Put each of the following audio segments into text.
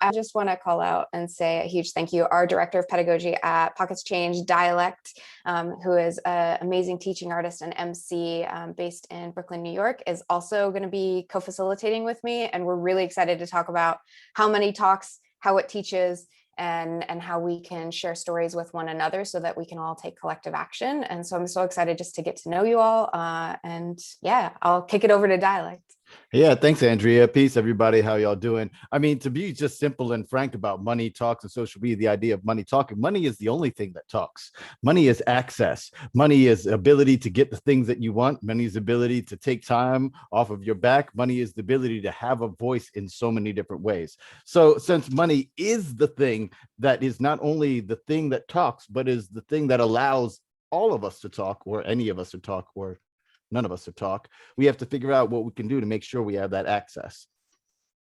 I just want to call out and say a huge thank you. Our director of pedagogy at Pockets Change, Dyalekt, who is an amazing teaching artist and MC based in Brooklyn, New York, is also going to be co-facilitating with me. And we're really excited to talk about how Money talks, how it teaches, and how we can share stories with one another so that we can all take collective action. And so I'm so excited just to get to know you all. And yeah, I'll kick it over to Dyalekt. Yeah, thanks, Andrea. Peace, everybody. How y'all doing? I mean, to be just simple and frank about money talks and social media, the idea of money talking, money is the only thing that talks. Money is access. Money is ability to get the things that you want. Money is ability to take time off of your back. Money is the ability to have a voice in so many different ways. So since money is the thing that is not only the thing that talks, but is the thing that allows all of us to talk, or any of us to talk, or none of us to talk, we have to figure out what we can do to make sure we have that access.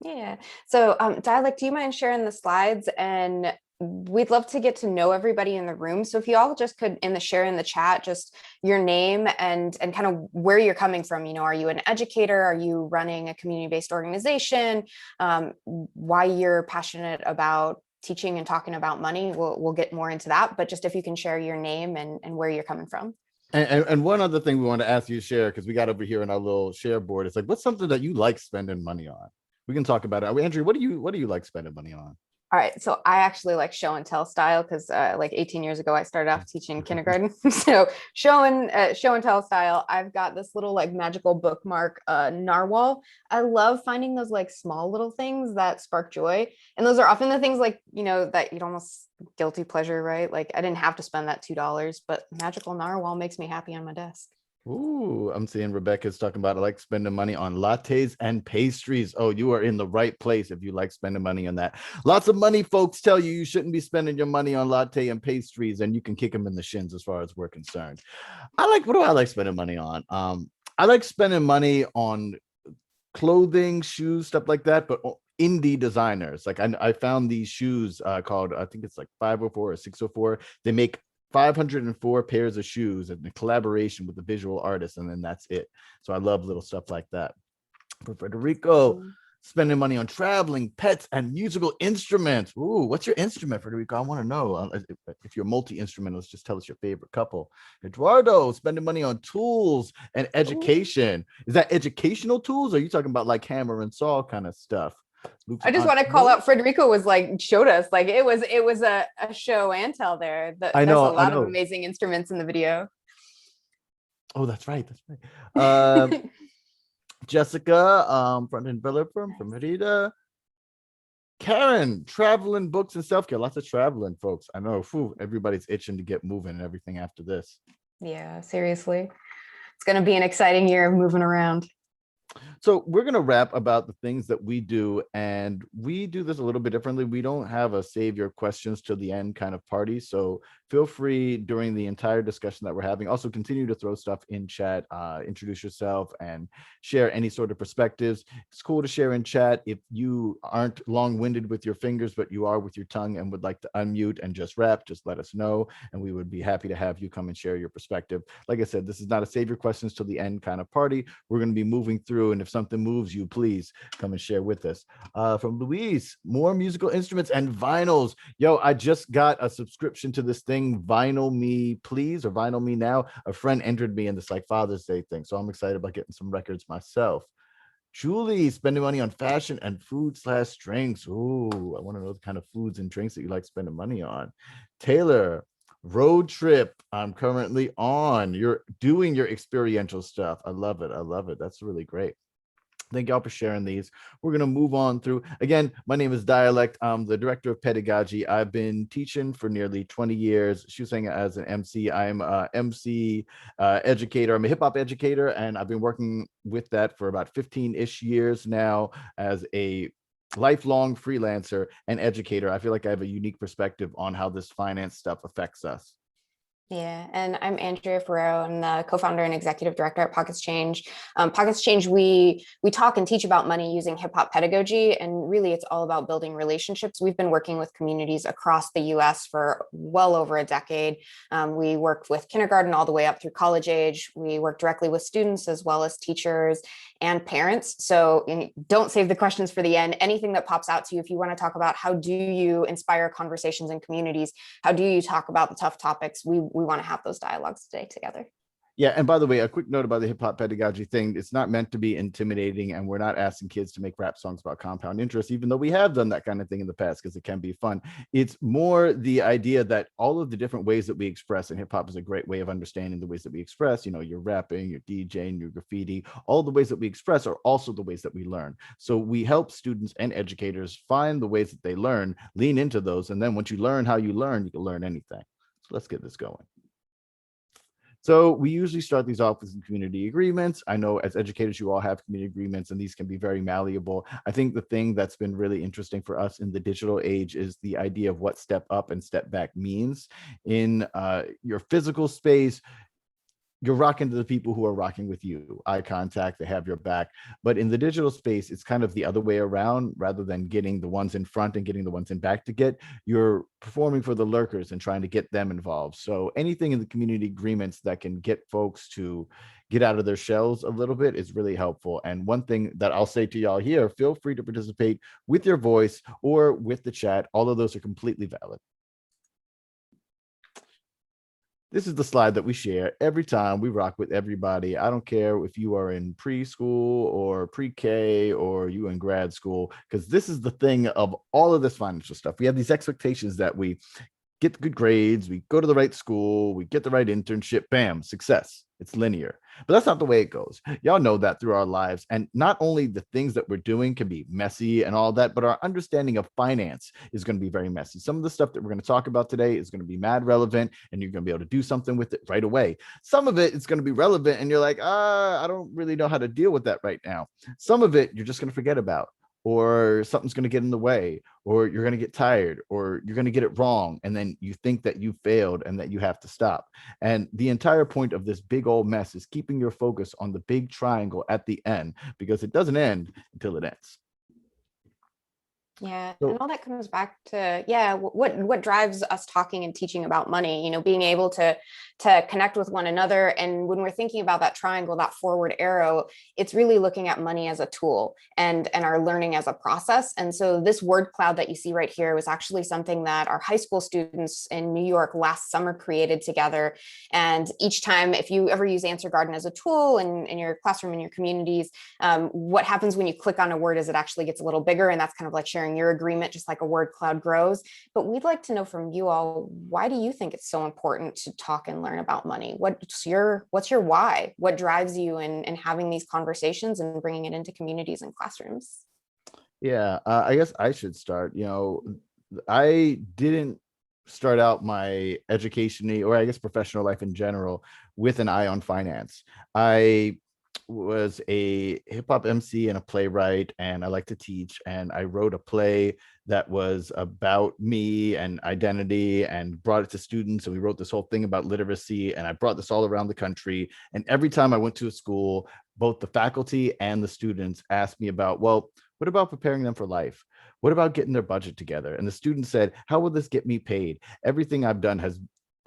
Yeah. So Dyalekt, do you mind sharing the slides? And we'd love to get to know everybody in the room. So if you all just could share in the chat, just your name and kind of where you're coming from. You know, are you an educator? Are you running a community-based organization? Why you're passionate about teaching and talking about money? We'll get more into that. But just if you can share your name and where you're coming from. And one other thing we want to ask you to share, because we got over here in our little share board, it's like, what's something that you like spending money on? We can talk about it. Andrew, what do you like spending money on? All right, so I actually like show and tell style because like 18 years ago, I started off teaching kindergarten. So show and tell style. I've got this little like magical bookmark narwhal. I love finding those like small little things that spark joy. And those are often the things like, you know, that you'd almost guilty pleasure, right? Like I didn't have to spend that $2, but magical narwhal makes me happy on my desk. Ooh, I'm seeing Rebecca's talking about I like spending money on lattes and pastries. Oh, you are in the right place if you like spending money on that. Lots of money folks tell you shouldn't be spending your money on latte and pastries, and you can kick them in the shins as far as we're concerned. What do I like spending money on? I like spending money on clothing, shoes, stuff like that, but indie designers. Like I found these shoes called, I think it's like 504 or 604. They make 504 pairs of shoes in collaboration with the visual artist, and then that's it. So I love little stuff like that. For Federico, spending money on traveling, pets, and musical instruments. Ooh, what's your instrument, Federico? I want to know. If you're multi-instrumentalist, just tell us your favorite couple. Eduardo, spending money on tools and education. Is that educational tools, or are you talking about like hammer and saw kind of stuff? I just want to call out Federico was like showed us like it was a show and tell there. There's a lot of amazing instruments in the video. Oh, that's right. Jessica, front end developer from Merida. Karen, traveling, books, and self-care. Lots of traveling, folks. I know. Everybody's itching to get moving and everything after this. Yeah, seriously. It's going to be an exciting year of moving around. So we're going to wrap about the things that we do, and we do this a little bit differently. We don't have a save your questions till the end kind of party. So feel free during the entire discussion that we're having. Also continue to throw stuff in chat, introduce yourself and share any sort of perspectives. It's cool to share in chat. If you aren't long-winded with your fingers, but you are with your tongue and would like to unmute and just rap, just let us know. And we would be happy to have you come and share your perspective. Like I said, this is not a save your questions till the end kind of party. We're going to be moving through, and if something moves you, please come and share with us. From Louise, more musical instruments and vinyls. Yo, I just got a subscription to this thing, Vinyl Me Please or Vinyl Me Now. A friend entered me in this like Father's Day thing, so I'm excited about getting some records myself. Julie, spending money on fashion and food/drinks. Ooh, I want to know the kind of foods and drinks that you like spending money on. Taylor, road trip I'm currently on. You're doing your experiential stuff. I love it. I love it. That's really great. Thank y'all for sharing these. We're going to move on through. Again, my name is Dyalekt. I'm the director of pedagogy. I've been teaching for nearly 20 years, shooting as an MC. I'm an MC educator. I'm a hip hop educator, and I've been working with that for about 15-ish years now as a lifelong freelancer and educator. I feel like I have a unique perspective on how this finance stuff affects us. Yeah, and I'm Andrea Ferrero. I'm the co-founder and executive director at Pockets Change. Pockets Change, we talk and teach about money using hip hop pedagogy, and really, it's all about building relationships. We've been working with communities across the U.S. for well over a decade. We work with kindergarten all the way up through college age. We work directly with students as well as teachers and parents. So don't save the questions for the end. Anything that pops out to you, if you want to talk about how do you inspire conversations in communities, how do you talk about the tough topics, we want to have those dialogues today together. Yeah, and by the way, a quick note about the hip hop pedagogy thing. It's not meant to be intimidating, and we're not asking kids to make rap songs about compound interest, even though we have done that kind of thing in the past because it can be fun. It's more the idea that all of the different ways that we express, and hip hop is a great way of understanding the ways that we express, you know, your rapping, your DJing, your graffiti, all the ways that we express are also the ways that we learn. So we help students and educators find the ways that they learn, lean into those, and then once you learn how you can learn anything. So let's get this going. So we usually start these off with some community agreements. I know as educators, you all have community agreements, and these can be very malleable. I think the thing that's been really interesting for us in the digital age is the idea of what step up and step back means. In your physical space, you're rocking to the people who are rocking with you, eye contact, they have your back. But in the digital space, it's kind of the other way around. Rather than getting the ones in front and getting the ones in back to get, you're performing for the lurkers and trying to get them involved. So anything in the community agreements that can get folks to get out of their shells a little bit is really helpful. And one thing that I'll say to y'all here, feel free to participate with your voice or with the chat. All of those are completely valid. This is the slide that we share every time we rock with everybody. I don't care if you are in preschool or pre-K or you in grad school, because this is the thing of all of this financial stuff. We have these expectations that we get the good grades, we go to the right school, we get the right internship, bam, success. It's linear. But that's not the way it goes. Y'all know that through our lives. And not only the things that we're doing can be messy and all that, but our understanding of finance is going to be very messy. Some of the stuff that we're going to talk about today is going to be mad relevant, and you're going to be able to do something with it right away. Some of it is going to be relevant, and you're like, I don't really know how to deal with that right now. Some of it you're just going to forget about, or something's going to get in the way, or you're going to get tired, or you're going to get it wrong. And then you think that you failed and that you have to stop. And the entire point of this big old mess is keeping your focus on the big triangle at the end, because it doesn't end until it ends. Yeah, and So all that comes back to, yeah, what drives us talking and teaching about money, being able to connect with one another. And when we're thinking about that triangle, that forward arrow, it's really looking at money as a tool and our learning as a process. And so this word cloud that you see right here was actually something that our high school students in New York last summer created together. And each time, if you ever use Answer Garden as a tool in your classroom, in your communities, what happens when you click on a word is it actually gets a little bigger, and that's kind of like sharing your agreement, just like a word cloud grows. But we'd like to know from you all, why do you think it's so important to talk and learn about money? What's your why? What drives you in having these conversations and bringing it into communities and classrooms? yeah, I guess I should start. I didn't start out my education, or I guess professional life in general, with an eye on finance. I was a hip hop MC and a playwright, and I like to teach. And I wrote a play that was about me and identity, and brought it to students. And we wrote this whole thing about literacy, and I brought this all around the country. And every time I went to a school, both the faculty and the students asked me about, well, what about preparing them for life? What about getting their budget together? And the student said, how will this get me paid? Everything I've done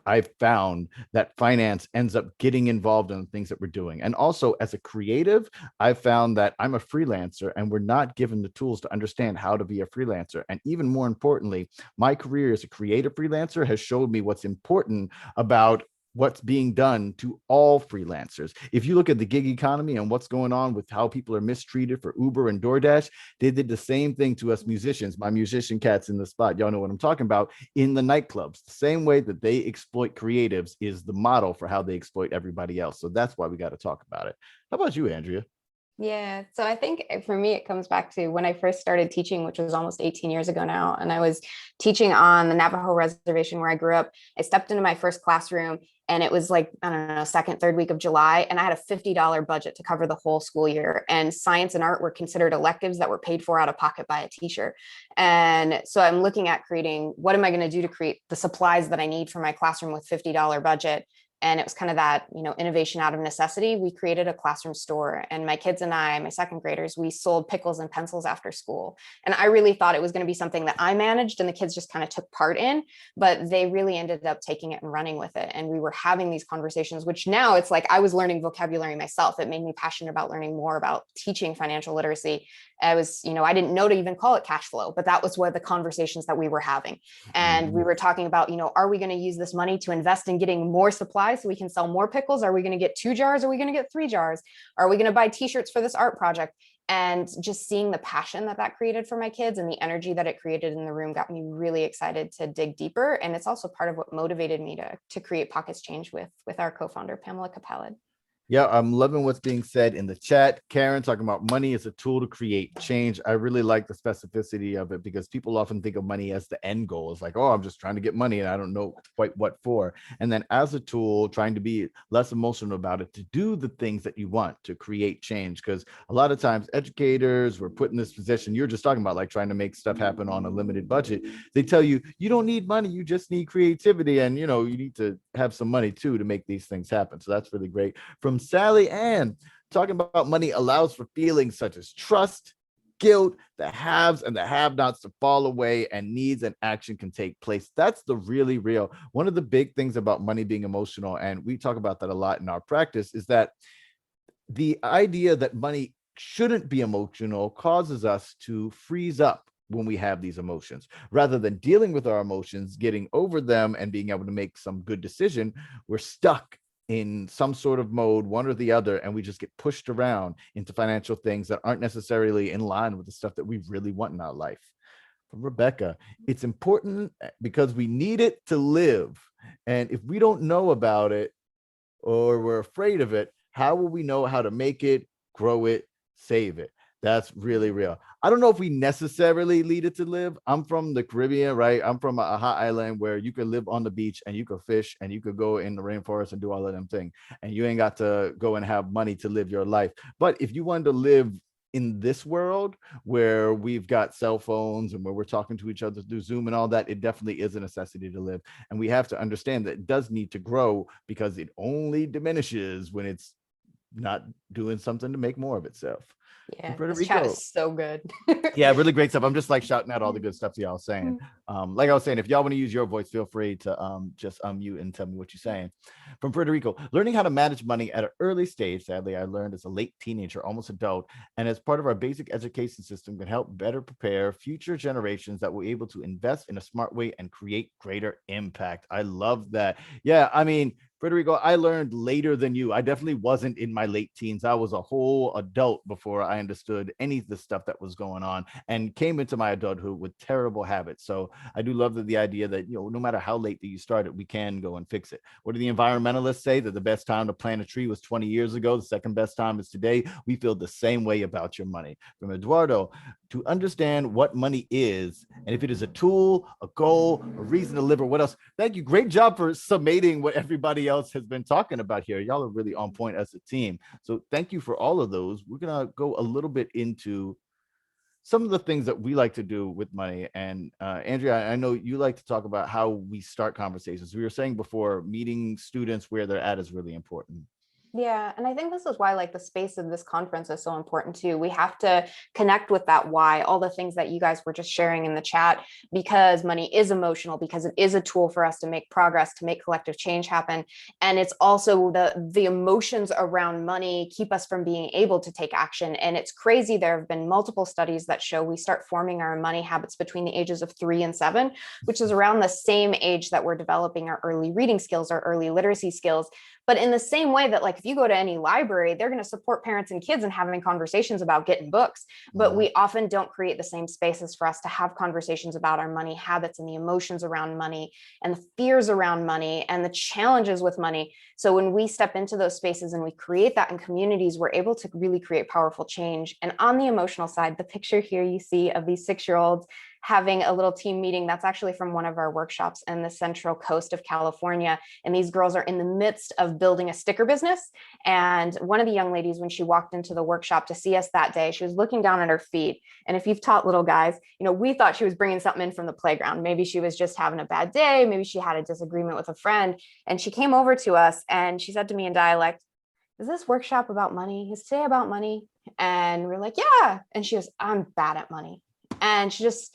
I've found that finance ends up getting involved in the things that we're doing. And also, as a creative, I've found that I'm a freelancer, and we're not given the tools to understand how to be a freelancer. And even more importantly, my career as a creative freelancer has showed me what's important about what's being done to all freelancers. If you look at the gig economy and what's going on with how people are mistreated for Uber and DoorDash, they did the same thing to us musicians. My musician cats in the spot, y'all know what I'm talking about, in the nightclubs. The same way that they exploit creatives is the model for how they exploit everybody else. So that's why we got to talk about it. How about you, Andrea? Yeah, so I think for me, it comes back to when I first started teaching, which was almost 18 years ago now. And I was teaching on the Navajo reservation where I grew up. I stepped into my first classroom, And it was like, I don't know, second, third week of July. And I had a $50 budget to cover the whole school year. And science and art were considered electives that were paid for out of pocket by a teacher. And so I'm looking at creating, what am I going to do to create the supplies that I need for my classroom with $50 budget? And it was kind of that, innovation out of necessity. We created a classroom store, and my kids and I, my second graders, we sold pickles and pencils after school. And I really thought it was going to be something that I managed and the kids just kind of took part in, but they really ended up taking it and running with it. And we were having these conversations, which now it's like I was learning vocabulary myself. It made me passionate about learning more about teaching financial literacy. I was, I didn't know to even call it cash flow, but that was what the conversations that we were having. And we were talking about, are we going to use this money to invest in getting more supplies so we can sell more pickles? Are we going to get 2 jars? Are we going to get 3 jars? Are we going to buy t-shirts for this art project? And just seeing the passion that created for my kids and the energy that it created in the room got me really excited to dig deeper. And it's also part of what motivated me to create Pockets Change with our co-founder, Pamela Capelli. Yeah, I'm loving what's being said in the chat. Karen talking about money as a tool to create change. I really like the specificity of it, because people often think of money as the end goal. It's like, oh, I'm just trying to get money and I don't know quite what for. And then as a tool, trying to be less emotional about it, to do the things that you want to create change. Because a lot of times educators were put in this position, you're just talking about, like trying to make stuff happen on a limited budget. They tell you, you don't need money, you just need creativity. And, you need to have some money too to make these things happen. So that's really great. From Sally Ann, talking about money allows for feelings such as trust, guilt, the haves and the have-nots to fall away, and needs and action can take place. That's the really real. One of the big things about money being emotional, and we talk about that a lot in our practice, is that the idea that money shouldn't be emotional causes us to freeze up when we have these emotions. Rather than dealing with our emotions, getting over them, and being able to make some good decision, we're stuck in some sort of mode, one or the other, and we just get pushed around into financial things that aren't necessarily in line with the stuff that we really want in our life. From Rebecca, it's important because we need it to live. And if we don't know about it, or we're afraid of it, how will we know how to make it, grow it, save it? That's really real. I don't know if we necessarily lead it to live. I'm from the Caribbean, right? I'm from a hot island where you could live on the beach and you could fish and you could go in the rainforest and do all of them things. And you ain't got to go and have money to live your life. But if you wanted to live in this world where we've got cell phones and where we're talking to each other through Zoom and all that, it definitely is a necessity to live. And we have to understand that it does need to grow, because it only diminishes when it's not doing something to make more of itself. Yeah, this chat is so good. Yeah, really great stuff. I'm just like shouting out all the good stuff y'all saying. Like I was saying, if y'all want to use your voice, feel free to just unmute and tell me what you're saying. From Puerto Rico, learning how to manage money at an early stage, sadly, I learned as a late teenager, almost adult, and as part of our basic education system can help better prepare future generations that will be able to invest in a smart way and create greater impact. I love that. Yeah, I mean, Puerto Rico, I learned later than you. I definitely wasn't in my late teens. I was a whole adult before I understood any of the stuff that was going on, and came into my adulthood with terrible habits. So I do love the idea that, no matter how late that you started, we can go and fix it. What do the environmentalists say? That the best time to plant a tree was 20 years ago. The second best time is today. We feel the same way about your money. From Eduardo, to understand what money is, and if it is a tool, a goal, a reason to live, or what else. Thank you. Great job for summating what everybody else has been talking about here. Y'all are really on point as a team. So thank you for all of those. We're going to go a little bit into some of the things that we like to do with money. And Andrea, I know you like to talk about how we start conversations. We were saying before, meeting students where they're at is really important. Yeah. And I think this is why like the space of this conference is so important too. We have to connect with that why, all the things that you guys were just sharing in the chat, because money is emotional, because it is a tool for us to make progress, to make collective change happen. And it's also the emotions around money keep us from being able to take action. And it's crazy. There have been multiple studies that show we start forming our money habits between the ages of 3 and 7, which is around the same age that we're developing our early reading skills, our early literacy skills. But in the same way that, like, if you go to any library, they're going to support parents and kids in having conversations about getting books. But we often don't create the same spaces for us to have conversations about our money habits and the emotions around money and the fears around money and the challenges with money. So when we step into those spaces and we create that in communities, we're able to really create powerful change. And on the emotional side, the picture here you see of these 6-year-olds, having a little team meeting that's actually from one of our workshops in the central coast of California. And these girls are in the midst of building a sticker business. And one of the young ladies, when she walked into the workshop to see us that day, she was looking down at her feet. And if you've taught little guys, we thought she was bringing something in from the playground. Maybe she was just having a bad day. Maybe she had a disagreement with a friend. And she came over to us and she said to me in dialect, "Is this workshop about money? Is today about money?" And we're like, "Yeah." And she goes, "I'm bad at money." And she just,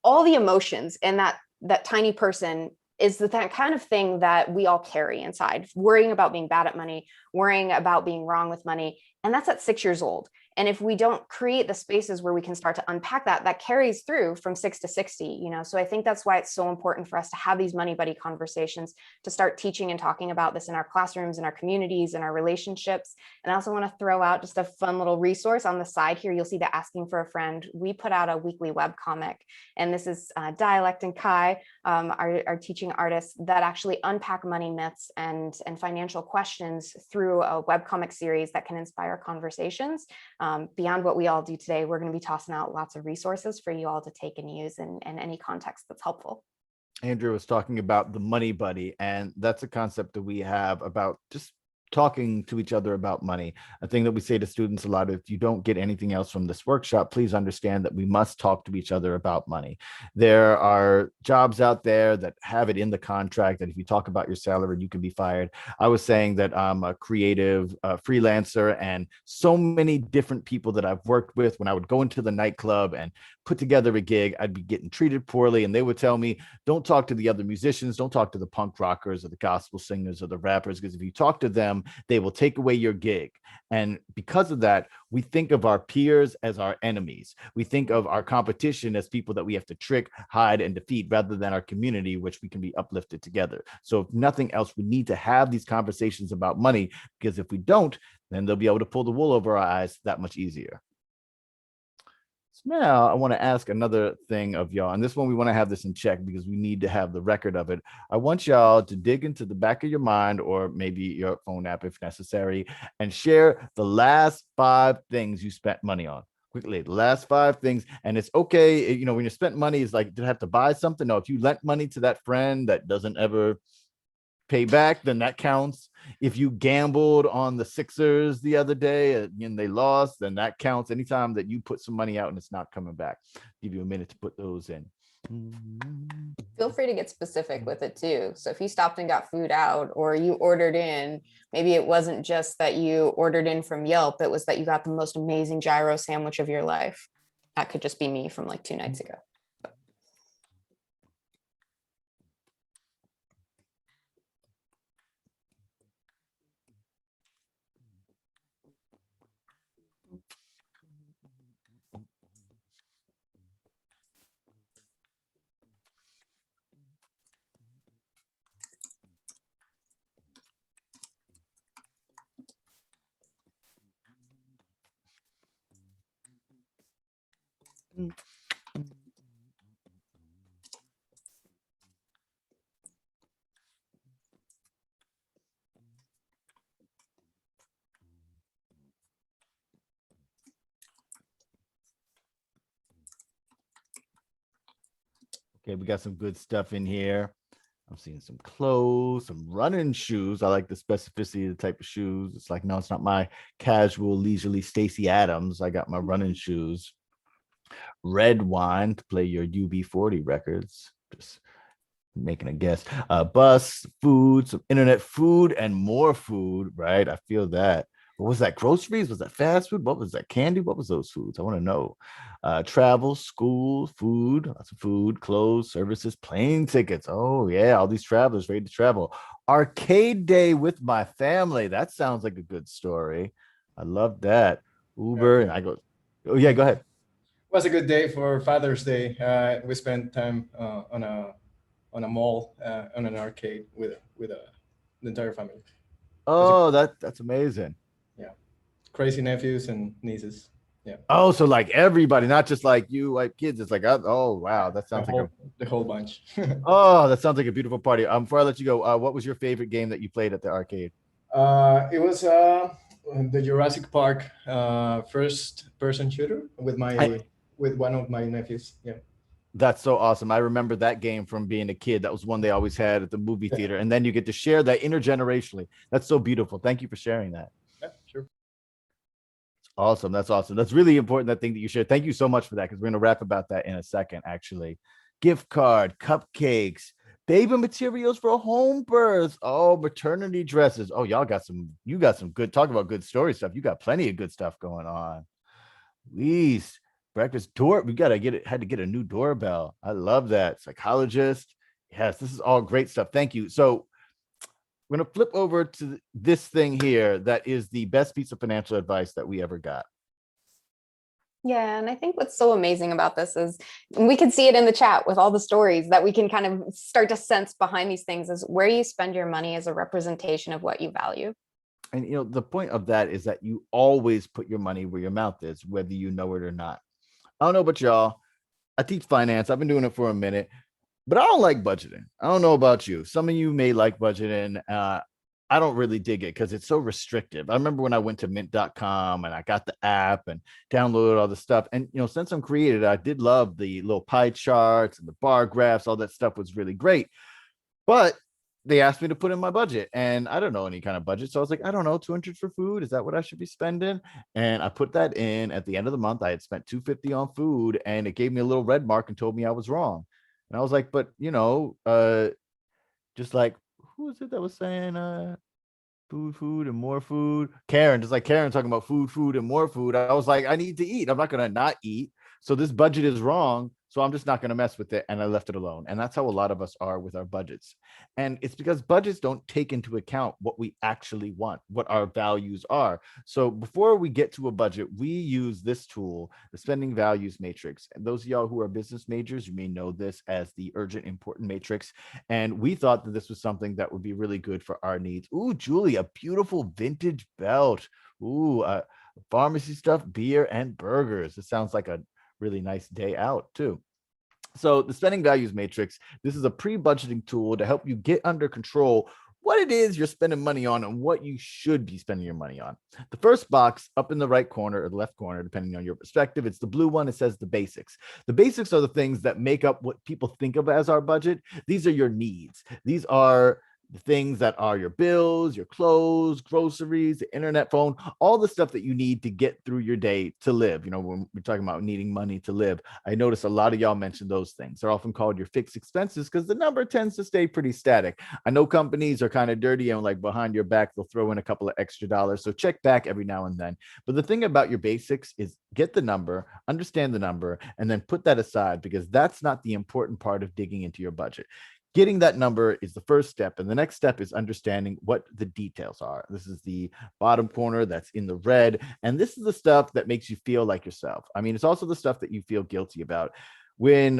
all the emotions in that tiny person is that kind of thing that we all carry inside, worrying about being bad at money, worrying about being wrong with money. And that's at 6 years old. And if we don't create the spaces where we can start to unpack that carries through from 6 to 60, So I think that's why it's so important for us to have these money buddy conversations, to start teaching and talking about this in our classrooms, in our communities, in our relationships. And I also want to throw out just a fun little resource on the side here. You'll see the Asking for a Friend. We put out a weekly web comic, and this is Dyalekt and Kai, our teaching artists, that actually unpack money myths and financial questions through a webcomic series that can inspire conversations. Beyond what we all do today, we're going to be tossing out lots of resources for you all to take and use in any context that's helpful. Andrea was talking about the money buddy, and that's a concept that we have about just talking to each other about money. A thing that we say to students a lot: if you don't get anything else from this workshop, please understand that we must talk to each other about money. There are jobs out there that have it in the contract that if you talk about your salary, you can be fired. I was saying that I'm a creative freelancer, and so many different people that I've worked with, when I would go into the nightclub and put together a gig, I'd be getting treated poorly, and they would tell me, "Don't talk to the other musicians, don't talk to the punk rockers or the gospel singers or the rappers, because if you talk to them, they will take away your gig." And because of that, we think of our peers as our enemies. We think of our competition as people that we have to trick, hide, and defeat, rather than our community, which we can be uplifted together. So if nothing else, we need to have these conversations about money, because if we don't, then they'll be able to pull the wool over our eyes that much easier. Now, I want to ask another thing of y'all, and this one we want to have this in check because we need to have the record of it. I want y'all to dig into the back of your mind, or maybe your phone app if necessary, and share the last 5 things you spent money on. Quickly, the last 5 things. And it's okay, when you spent money, it's like, did I have to buy something? No, if you lent money to that friend that doesn't ever pay back, then that counts. If you gambled on the Sixers the other day and they lost, then that counts. Anytime that you put some money out and it's not coming back. Give you a minute to put those in. Feel free to get specific with it too. So if you stopped and got food out, or you ordered in, maybe it wasn't just that you ordered in from Yelp, it was that you got the most amazing gyro sandwich of your life. That could just be me from like 2 nights ago. Okay, we got some good stuff in here. I'm seeing some clothes, some running shoes. I like the specificity of the type of shoes. It's like, no, it's not my casual, leisurely Stacey Adams. I got my running shoes. Red wine to play your UB40 records. Just making a guess. Bus, food, some internet food, and more food, right? I feel that. What was that? Groceries? Was that fast food? What was that? Candy? What was those foods? I want to know. Travel, school, food, lots of food, clothes, services, plane tickets. Oh, yeah, all these travelers ready to travel. Arcade day with my family. That sounds like a good story. I love that. Uber, and I go, oh, yeah, go ahead. It was a good day for Father's Day. We spent time on a mall, on an arcade with the entire family. Oh, that's amazing. Yeah, crazy nephews and nieces. Yeah. Oh, so like everybody, not just like you, like kids. It's like, oh wow, that sounds like the whole bunch. Oh, that sounds like a beautiful party. Before I let you go, what was your favorite game that you played at the arcade? It was the Jurassic Park first person shooter with one of my nephews. Yeah. That's so awesome. I remember that game from being a kid. That was one they always had at the movie theater. And then you get to share that intergenerationally. That's so beautiful. Thank you for sharing that. Yeah, sure. Awesome. That's awesome. That's really important, that thing that you shared. Thank you so much for that, because we're going to rap about that in a second, actually. Gift card, cupcakes, baby materials for home births. Oh, maternity dresses. Oh, you got some good, talk about good story stuff. You got plenty of good stuff going on. Please, breakfast door. Had to get a new doorbell. I love that. Psychologist. Yes, this is all great stuff. Thank you. So we're going to flip over to this thing here that is the best piece of financial advice that we ever got. Yeah, and I think what's so amazing about this is we can see it in the chat with all the stories that we can kind of start to sense behind these things, is where you spend your money is a representation of what you value. And the point of that is that you always put your money where your mouth is, whether you know it or not. I don't know about y'all. I teach finance. I've been doing it for a minute, but I don't like budgeting. I don't know about you. Some of you may like budgeting. I don't really dig it because it's so restrictive. I remember when I went to mint.com and I got the app and downloaded all the stuff. And, since I'm creative, I did love the little pie charts and the bar graphs. All that stuff was really great. But they asked me to put in my budget, and I don't know any kind of budget. So I was like, I don't know, 200 for food. Is that what I should be spending? And I put that in. At the end of the month, I had spent 250 on food, and it gave me a little red mark and told me I was wrong. And I was like, but just like, who is it that was saying food and more food? Karen, just like Karen talking about food and more food. I was like, I need to eat. I'm not gonna not eat. So this budget is wrong. So I'm just not going to mess with it. And I left it alone. And that's how a lot of us are with our budgets. And it's because budgets don't take into account what we actually want, what our values are. So before we get to a budget, we use this tool, the spending values matrix. And those of y'all who are business majors, you may know this as the urgent important matrix. And we thought that this was something that would be really good for our needs. Ooh, Julie, a beautiful vintage belt. Ooh, pharmacy stuff, beer and burgers. It sounds like a really nice day out too. So the spending values matrix, this is a pre-budgeting tool to help you get under control what it is you're spending money on and what you should be spending your money on. The first box up in the right corner or the left corner, depending on your perspective, it's the blue one. It says the basics. The basics are the things that make up what people think of as our budget. These are your needs. These are the things that are your bills, your clothes, groceries, the internet, phone, all the stuff that you need to get through your day to live. When we're talking about needing money to live, I notice a lot of y'all mention those things. They're often called your fixed expenses because the number tends to stay pretty static. I know companies are kind of dirty and like behind your back, they'll throw in a couple of extra dollars. So check back every now and then. But the thing about your basics is get the number, understand the number, and then put that aside, because that's not the important part of digging into your budget. Getting that number is the first step. And the next step is understanding what the details are. This is the bottom corner that's in the red. And this is the stuff that makes you feel like yourself. I mean, it's also the stuff that you feel guilty about. When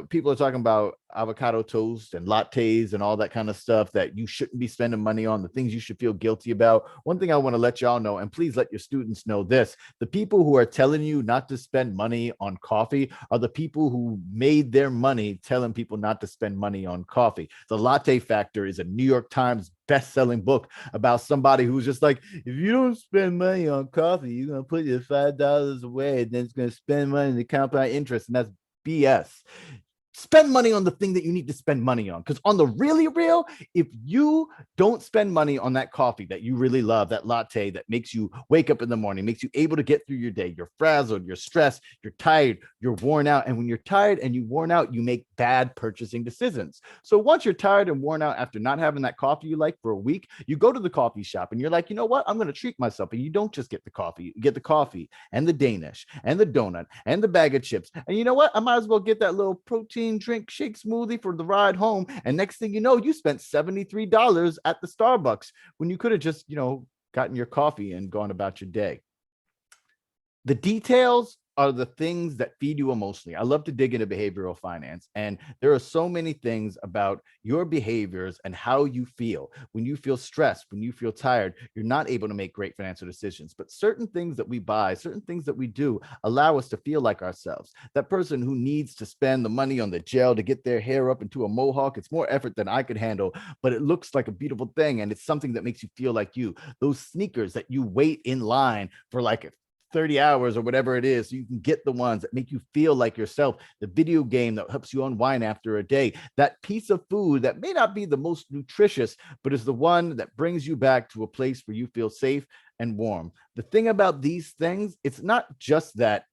people are talking about avocado toast and lattes and all that kind of stuff that you shouldn't be spending money on, the things you should feel guilty about. One thing I want to let y'all know, and please let your students know this, the people who are telling you not to spend money on coffee are the people who made their money telling people not to spend money on coffee. The Latte Factor is a New York Times best-selling book about somebody who's just like, if you don't spend money on coffee, you're going to put your $5 away and then it's going to spend money in the compound interest. And that's BS. Spend money on the thing that you need to spend money on. Because on the really real, if you don't spend money on that coffee that you really love, that latte that makes you wake up in the morning, makes you able to get through your day, you're frazzled, you're stressed, you're tired, you're worn out. And when you're tired and you're worn out, you make bad purchasing decisions. So once you're tired and worn out after not having that coffee you like for a week, you go to the coffee shop and you're like, you know what? I'm going to treat myself. And you don't just get the coffee. You get the coffee and the Danish and the donut and the bag of chips. And you know what? I might as well get that little protein drink shake smoothie for the ride home. And next thing you know, you spent $73 at the Starbucks when you could have just, gotten your coffee and gone about your day. The details are the things that feed you emotionally. I love to dig into behavioral finance, and there are so many things about your behaviors and how you feel. When you feel stressed, when you feel tired, you're not able to make great financial decisions. But certain things that we buy, certain things that we do allow us to feel like ourselves. That person who needs to spend the money on the gel to get their hair up into a mohawk, it's more effort than I could handle, but it looks like a beautiful thing, and it's something that makes you feel like you. Those sneakers that you wait in line for like 30 hours or whatever it is. So you can get the ones that make you feel like yourself, the video game that helps you unwind after a day, that piece of food that may not be the most nutritious, but is the one that brings you back to a place where you feel safe and warm. The thing about these things, it's not just that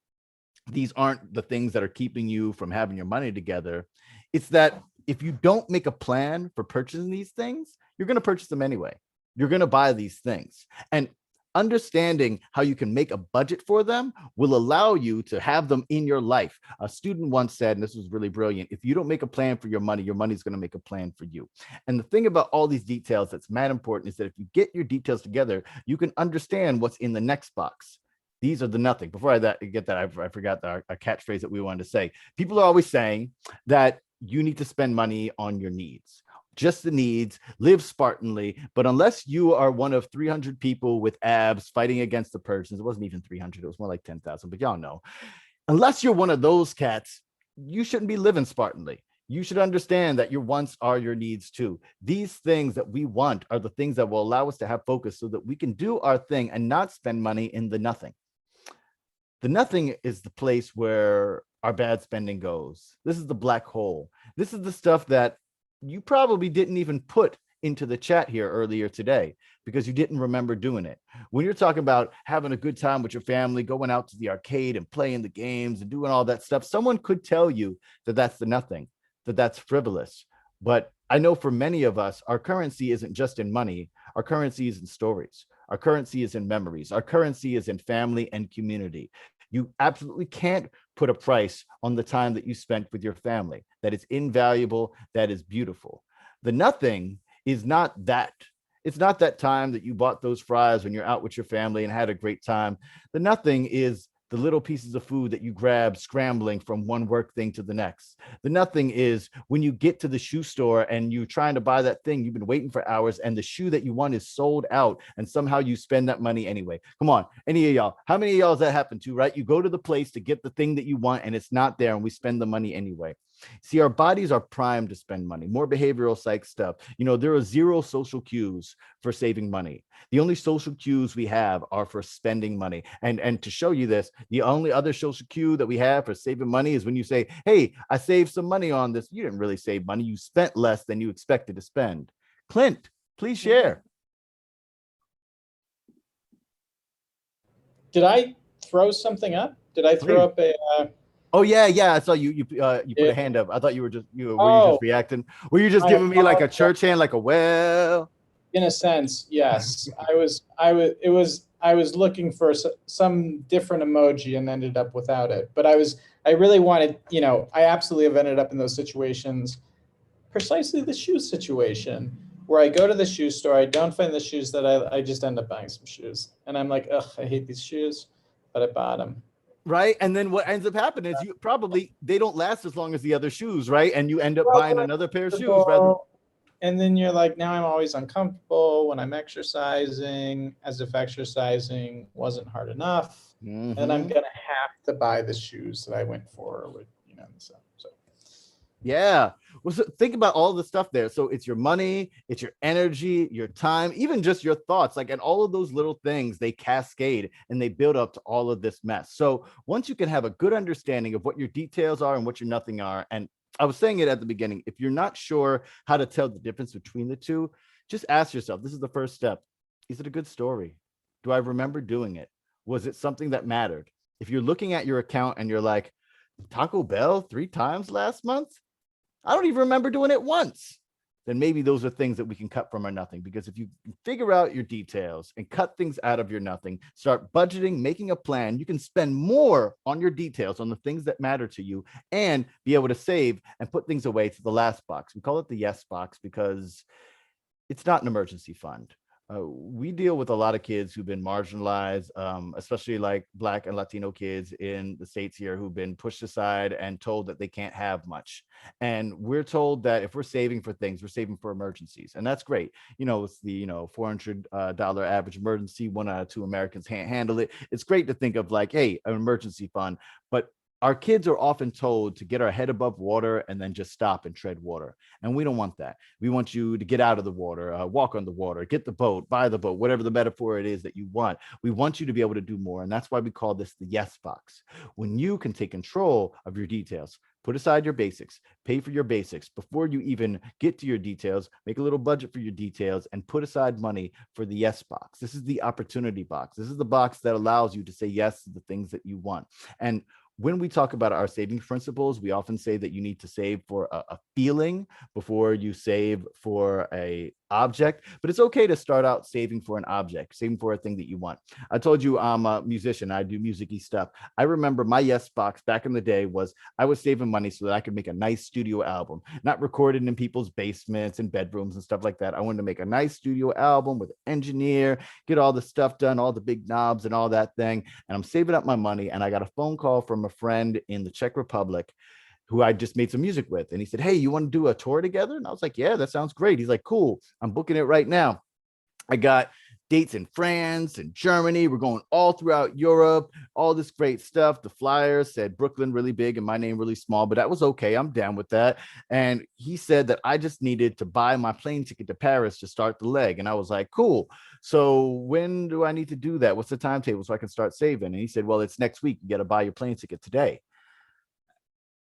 these aren't the things that are keeping you from having your money together. It's that if you don't make a plan for purchasing these things, you're going to purchase them anyway. You're going to buy these things. And understanding how you can make a budget for them will allow you to have them in your life. A student once said, and this was really brilliant, if you don't make a plan for your money's going to make a plan for you. And the thing about all these details that's mad important is that if you get your details together, you can understand what's in the next box. These are the nothing. Before I get that, I forgot our catchphrase that we wanted to say. People are always saying that you need to spend money on your needs. Just the needs, live Spartanly. But unless you are one of 300 people with abs fighting against the Persians, it wasn't even 300, it was more like 10,000, but y'all know. Unless you're one of those cats, you shouldn't be living Spartanly. You should understand that your wants are your needs too. These things that we want are the things that will allow us to have focus so that we can do our thing and not spend money in the nothing. The nothing is the place where our bad spending goes. This is the black hole. This is the stuff that you probably didn't even put into the chat here earlier today because you didn't remember doing it. When you're talking about having a good time with your family, going out to the arcade and playing the games and doing all that stuff, someone could tell you that that's the nothing, that that's frivolous. But I know for many of us, our currency isn't just in money. Our currency is in stories. Our currency is in memories. Our currency is in family and community. You absolutely can't put a price on the time that you spent with your family. That is invaluable. That is beautiful. The nothing is not that. It's not that time that you bought those fries when you're out with your family and had a great time. The nothing is the little pieces of food that you grab scrambling from one work thing to the next. The nothing is when you get to the shoe store and you're trying to buy that thing, you've been waiting for hours and the shoe that you want is sold out and somehow you spend that money anyway. Come on, any of y'all, how many of y'all has that happened to, right? You go to the place to get the thing that you want and it's not there and we spend the money anyway. See, our bodies are primed to spend money. More behavioral psych stuff. You know, there are zero social cues for saving money. The only social cues we have are for spending money. And to show you this, the only other social cue that we have for saving money is when you say, hey, I saved some money on this. You didn't really save money. You spent less than you expected to spend. Clint, please share. Did I throw something up? Did I throw up a... Oh yeah. I saw you put a hand up. I thought you were just were you just reacting? Were you just giving me like a church hand, like a well? In a sense, yes. I was looking for some different emoji and ended up without it. But I really wanted, I absolutely have ended up in those situations, precisely the shoe situation, where I go to the shoe store, I don't find the shoes that I just end up buying some shoes. And I'm like, ugh, I hate these shoes, but I bought them. Right. And then what ends up happening is they don't last as long as the other shoes, right? And you end up buying another pair of shoes rather. And then you're like, now I'm always uncomfortable when I'm exercising, as if exercising wasn't hard enough. Mm-hmm. And I'm going to have to buy the shoes that I went for with, so. Yeah. Well, so think about all the stuff there. So it's your money, it's your energy, your time, even just your thoughts, and all of those little things, they cascade and they build up to all of this mess. So once you can have a good understanding of what your details are and what your nothing are, and I was saying it at the beginning, if you're not sure how to tell the difference between the two, just ask yourself, this is the first step. Is it a good story? Do I remember doing it? Was it something that mattered? If you're looking at your account and you're like, Taco Bell 3 times last month? I don't even remember doing it once. Then maybe those are things that we can cut from our nothing. Because if you figure out your details and cut things out of your nothing, start budgeting, making a plan, you can spend more on your details, on the things that matter to you, and be able to save and put things away to the last box. We call it the yes box because it's not an emergency fund. We deal with a lot of kids who've been marginalized, especially like Black and Latino kids in the States here who've been pushed aside and told that they can't have much. And we're told that if we're saving for things, we're saving for emergencies. And that's great. It's the, $400 average emergency. 1 out of 2 Americans can't handle it. It's great to think of like, hey, an emergency fund. But our kids are often told to get our head above water and then just stop and tread water. And we don't want that. We want you to get out of the water, walk on the water, get the boat, buy the boat, whatever the metaphor it is that you want. We want you to be able to do more. And that's why we call this the yes box. When you can take control of your details, put aside your basics, pay for your basics before you even get to your details, make a little budget for your details, and put aside money for the yes box. This is the opportunity box. This is the box that allows you to say yes to the things that you want. And when we talk about our saving principles, we often say that you need to save for a feeling before you save for a object, but it's okay to start out saving for an object, saving for a thing that you want. I told you I'm a musician. I do music-y stuff. I remember my yes box back in the day was I was saving money so that I could make a nice studio album, not recorded in people's basements and bedrooms and stuff like that. I wanted to make a nice studio album with an engineer, get all the stuff done, all the big knobs and all that thing. And I'm saving up my money. And I got a phone call from a friend in the Czech Republic who I just made some music with. And he said, hey, you want to do a tour together? And I was like, yeah, that sounds great. He's like, cool, I'm booking it right now. I got dates in France and Germany. We're going all throughout Europe, all this great stuff. The flyer said Brooklyn really big and my name really small, but that was okay. I'm down with that. And he said that I just needed to buy my plane ticket to Paris to start the leg. And I was like, cool. So when do I need to do that? What's the timetable so I can start saving? And he said, well, it's next week. You got to buy your plane ticket today.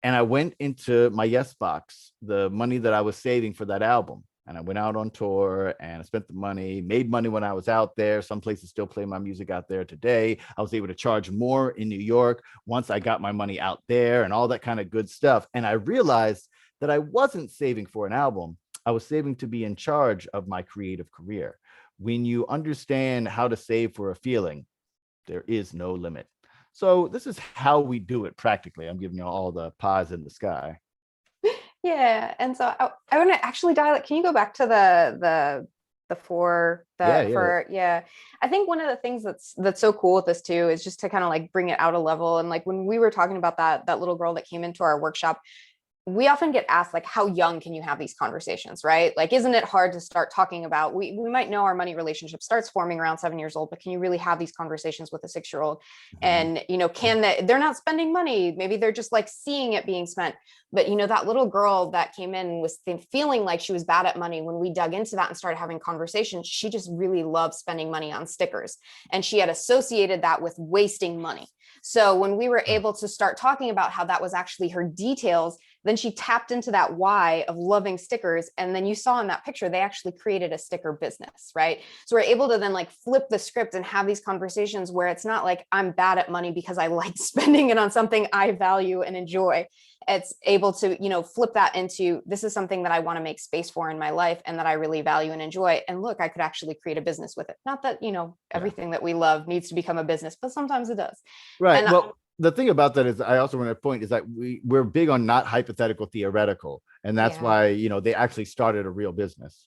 And I went into my yes box, the money that I was saving for that album. And I went out on tour and I spent the money, made money when I was out there. Some places still play my music out there today. I was able to charge more in New York once I got my money out there and all that kind of good stuff. And I realized that I wasn't saving for an album. I was saving to be in charge of my creative career. When you understand how to save for a feeling, there is no limit. So this is how we do it practically. I'm giving you all the pies in the sky. Yeah, and so I want to actually Dyalekt. Can you go back to the four that yeah. I think one of the things that's so cool with this too is just to kind of like bring it out a level. And like when we were talking about that little girl that came into our workshop, we often get asked like, how young can you have these conversations, right? Like, isn't it hard to start talking about, we might know our money relationship starts forming around 7 years old, but can you really have these conversations with a 6-year-old? And, you know, they're not spending money. Maybe they're just like seeing it being spent. But, you know, that little girl that came in was feeling like she was bad at money. When we dug into that and started having conversations, she just really loved spending money on stickers. And she had associated that with wasting money. So when we were able to start talking about how that was actually her details, then she tapped into that why of loving stickers. And then you saw in that picture, they actually created a sticker business, right? So we're able to then like flip the script and have these conversations where it's not like I'm bad at money because I like spending it on something I value and enjoy. It's able to, you know, flip that into, this is something that I want to make space for in my life and that I really value and enjoy. And look, I could actually create a business with it. Not that, you know, everything that we love needs to become a business, but sometimes it does. Right. And well, the thing about that is I also want to point is that we're big on not hypothetical theoretical. And that's why, you know, they actually started a real business.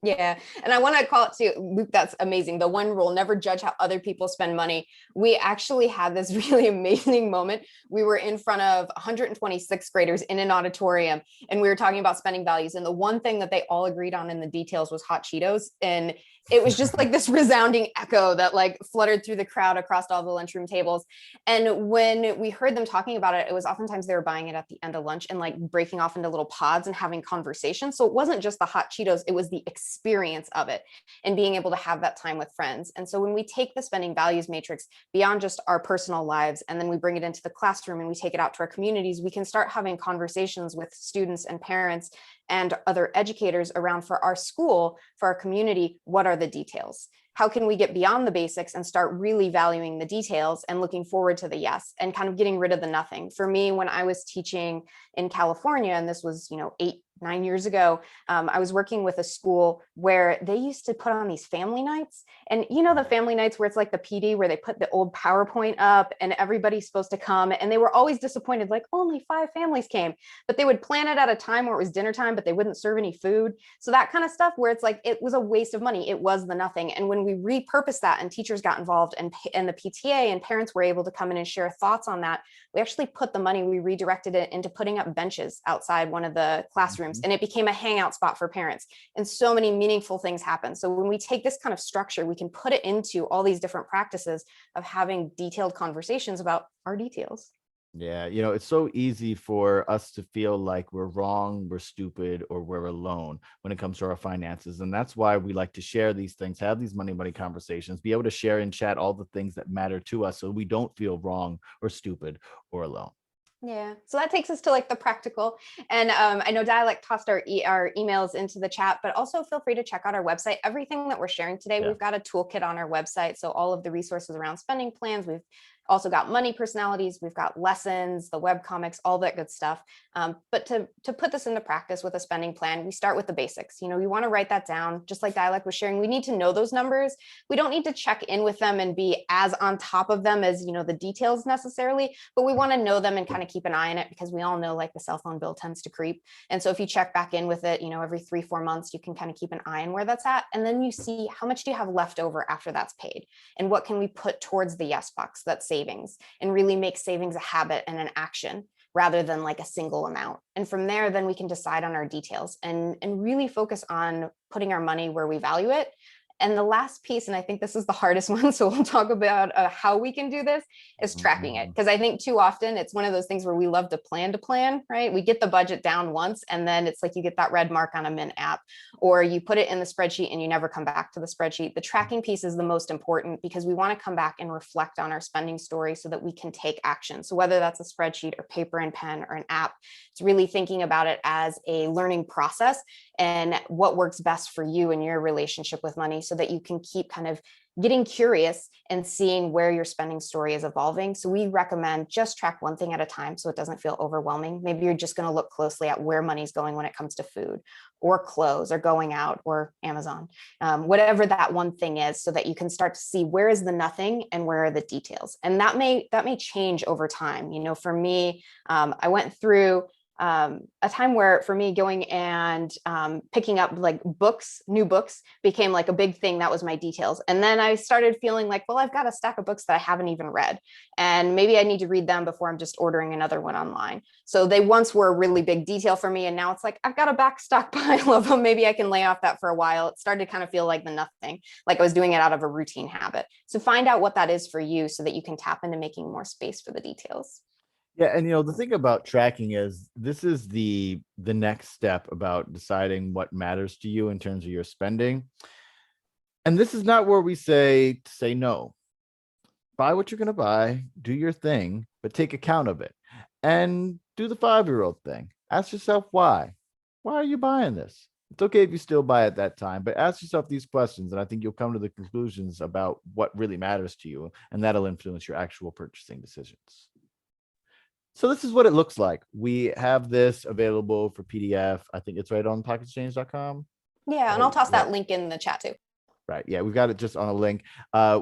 Yeah. And I want to call it too, that's amazing. The one rule, never judge how other people spend money. We actually had this really amazing moment. We were in front of 126 graders in an auditorium and we were talking about spending values. And the one thing that they all agreed on in the details was hot Cheetos. And it was just like this resounding echo that like fluttered through the crowd across all the lunchroom tables. And when we heard them talking about it, it was oftentimes they were buying it at the end of lunch and like breaking off into little pods and having conversations. So it wasn't just the hot Cheetos, it was the experience of it and being able to have that time with friends. And so when we take the spending values matrix beyond just our personal lives, and then we bring it into the classroom and we take it out to our communities, we can start having conversations with students and parents and other educators around for our school, for our community. What are the details? How can we get beyond the basics and start really valuing the details and looking forward to the yes and kind of getting rid of the nothing? For me, when I was teaching in California, and this was, you know, 8-9 years ago, I was working with a school where they used to put on these family nights. And you know, the family nights where it's like the PD where they put the old PowerPoint up and everybody's supposed to come. And they were always disappointed, like only 5 families came, but they would plan it at a time where it was dinner time, but they wouldn't serve any food. So that kind of stuff where it's like, it was a waste of money. It was the nothing. And when we repurposed that and teachers got involved and the PTA and parents were able to come in and share thoughts on that, we actually put the money, we redirected it into putting up benches outside one of the classrooms, and it became a hangout spot for parents. And so many meaningful things happen. So when we take this kind of structure, we can put it into all these different practices of having detailed conversations about our details. Yeah, it's so easy for us to feel like we're wrong, we're stupid, or we're alone when it comes to our finances. And that's why we like to share these things, have these money conversations, be able to share in chat all the things that matter to us so we don't feel wrong or stupid or alone. Yeah, so that takes us to like the practical. And I know Dialekt tossed our emails into the chat, but also feel free to check out our website. Everything that we're sharing today, we've got a toolkit on our website. So all of the resources around spending plans, we've also got money personalities, we've got lessons, the web comics, all that good stuff. But to put this into practice with a spending plan, we start with the basics. You want to write that down, just like Dialekt was sharing. We need to know those numbers. We don't need to check in with them and be as on top of them as the details necessarily, but we want to know them and kind of keep an eye on it, because we all know like the cell phone bill tends to creep. And so if you check back in with it, every 3-4 months, you can kind of keep an eye on where that's at. And then you see how much do you have left over after that's paid, and what can we put towards the yes box, that's savings, and really make savings a habit and an action rather than like a single amount. And from there, then we can decide on our details and really focus on putting our money where we value it. And the last piece, and I think this is the hardest one, so we'll talk about how we can do this, is tracking it. Because I think too often it's one of those things where we love to plan, right? We get the budget down once, and then it's like you get that red mark on a Mint app, or you put it in the spreadsheet and you never come back to the spreadsheet. The tracking piece is the most important, because we want to come back and reflect on our spending story so that we can take action. So whether that's a spreadsheet or paper and pen or an app, it's really thinking about it as a learning process and what works best for you in your relationship with money, so that you can keep kind of getting curious and seeing where your spending story is evolving. So we recommend just track one thing at a time so it doesn't feel overwhelming. Maybe you're just going to look closely at where money's going when it comes to food or clothes or going out or Amazon, whatever that one thing is, so that you can start to see where is the nothing and where are the details. And that may change over time. For me, I went through a time where for me going and picking up like new books became like a big thing. That was my details. And then I started feeling like, well, I've got a stack of books that I haven't even read, and maybe I need to read them before I'm just ordering another one online. So they once were a really big detail for me, and now it's like I've got a back stockpile of them. Maybe I can lay off that for a while. It started to kind of feel like the nothing, like I was doing it out of a routine habit. So find out what that is for you so that you can tap into making more space for the details. Yeah, and the thing about tracking is this is the next step about deciding what matters to you in terms of your spending. And this is not where we say to say no. Buy what you're going to buy, do your thing, but take account of it. And do the 5-year-old thing. Ask yourself why. Why are you buying this? It's okay if you still buy at that time, but ask yourself these questions, and I think you'll come to the conclusions about what really matters to you, and that'll influence your actual purchasing decisions. So this is what it looks like. We have this available for PDF. I think it's right on pocketchange.com. Yeah, and I'll toss that link in the chat too. Right. Yeah, we've got it just on a link.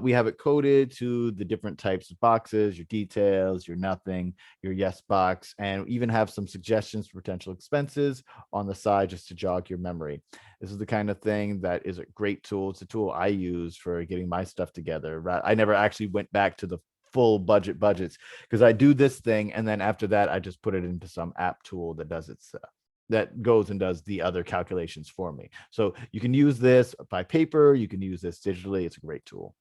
We have it coded to the different types of boxes, your details, your nothing, your yes box, and even have some suggestions for potential expenses on the side just to jog your memory. This is the kind of thing that is a great tool. It's a tool I use for getting my stuff together. I never actually went back to the full budgets, because I do this thing, and then after that I just put it into some app tool that does its that goes and does the other calculations for me. So you can use this by paper, you can use this digitally. It's a great tool.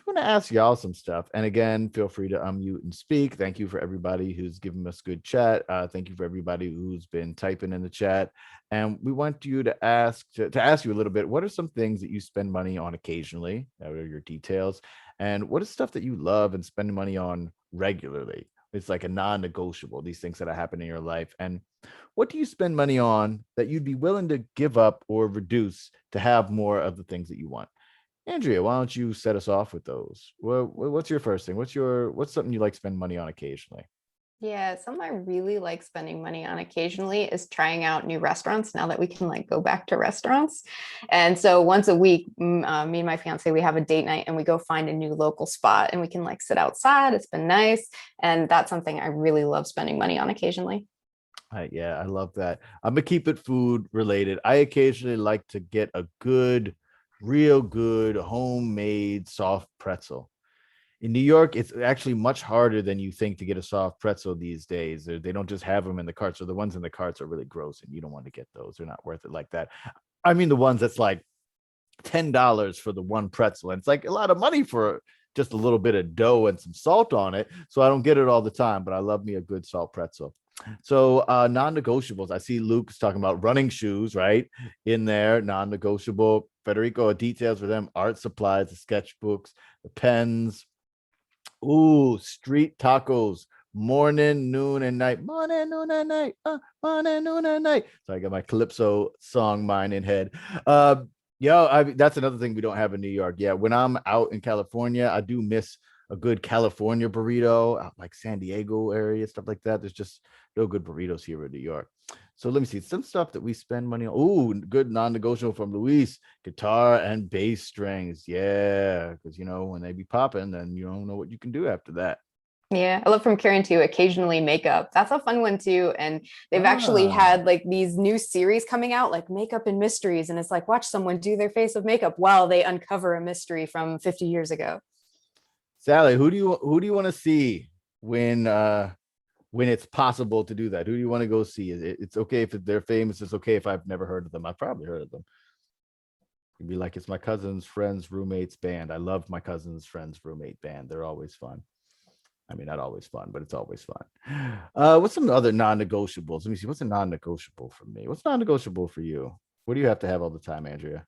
I'm going to ask y'all some stuff, and again, feel free to unmute and speak. Thank you for everybody who's given us good chat. Thank you for everybody who's been typing in the chat, and we want you to ask you a little bit, what are some things that you spend money on occasionally? What are your details? And what is stuff that you love and spend money on regularly? It's like a non-negotiable, these things that happen in your life. And what do you spend money on that you'd be willing to give up or reduce to have more of the things that you want? Andrea, why don't you set us off with those? Well, what's your first thing? What's something you like to spend money on occasionally? Yeah, something I really like spending money on occasionally is trying out new restaurants now that we can like go back to restaurants. And so once a week, me and my fiance, we have a date night and we go find a new local spot and we can like sit outside. It's been nice. And that's something I really love spending money on occasionally. Yeah, I love that. I'm gonna keep it food related. I occasionally like to get a real good homemade soft pretzel. In New York, it's actually much harder than you think to get a soft pretzel these days. They don't just have them in the carts, or the ones in the carts are really gross and you don't want to get those. They're not worth it like that. I mean, the ones that's like $10 for the one pretzel. And it's like a lot of money for just a little bit of dough and some salt on it. So I don't get it all the time, but I love me a good salt pretzel. So non-negotiables. I see Luke's talking about running shoes, right? In there, non-negotiable. Federico, details for them, art supplies, the sketchbooks, the pens. Ooh, street tacos, morning, noon, and night. Morning, noon, and night. Morning, noon, and night. So I got my Calypso song mine in head. That's another thing we don't have in New York. Yeah, when I'm out in California, I do miss a good California burrito, out like San Diego area, stuff like that. There's just no good burritos here in New York. So let me see some stuff that we spend money on. Oh, good non-negotiable from Luis: guitar and bass strings. Yeah, because when they be popping, then you don't know what you can do after that. Yeah, I love from Karen too, occasionally makeup. That's a fun one too. And they've actually had like these new series coming out, like Makeup and Mysteries. And it's like, watch someone do their face with makeup while they uncover a mystery from 50 years ago. Sally, who do you want to see when it's possible to do that? Who do you want to go see? It's okay if they're famous. It's okay if I've never heard of them. I've probably heard of them. You'd be like, it's my cousin's friend's roommate's band. I love my cousin's friend's roommate band. They're always fun. I mean, not always fun, but it's always fun. What's some other non-negotiables? Let me see. What's a non-negotiable for me? What's non-negotiable for you? What do you have to have all the time, Andrea?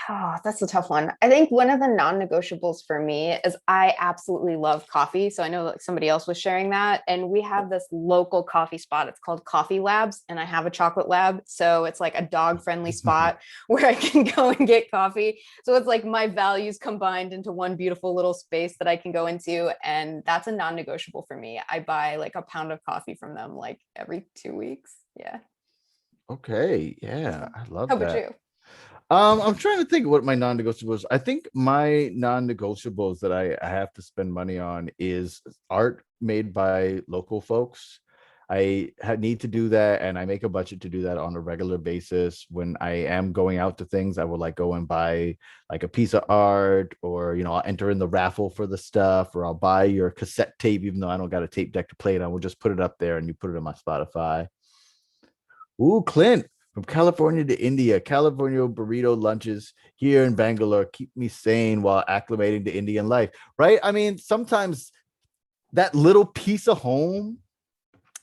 Oh, that's a tough one. I think one of the non-negotiables for me is I absolutely love coffee. So I know like somebody else was sharing that. And we have this local coffee spot. It's called Coffee Labs, and I have a chocolate lab. So it's like a dog-friendly spot where I can go and get coffee. So it's like my values combined into one beautiful little space that I can go into. And that's a non-negotiable for me. I buy like a pound of coffee from them like every 2 weeks. Yeah. Okay. Yeah, I love How about that. you? I'm trying to think what my non-negotiables. I think my non-negotiables that I have to spend money on is art made by local folks. Need to do that, and I make a budget to do that on a regular basis. When I am going out to things, I will like go and buy like a piece of art, or I'll enter in the raffle for the stuff, or I'll buy your cassette tape, even though I don't got a tape deck to play it on. We'll just put it up there, and you put it on my Spotify. Ooh, Clint, from California to India, California burrito lunches here in Bangalore keep me sane while acclimating to Indian life, right? I mean, sometimes that little piece of home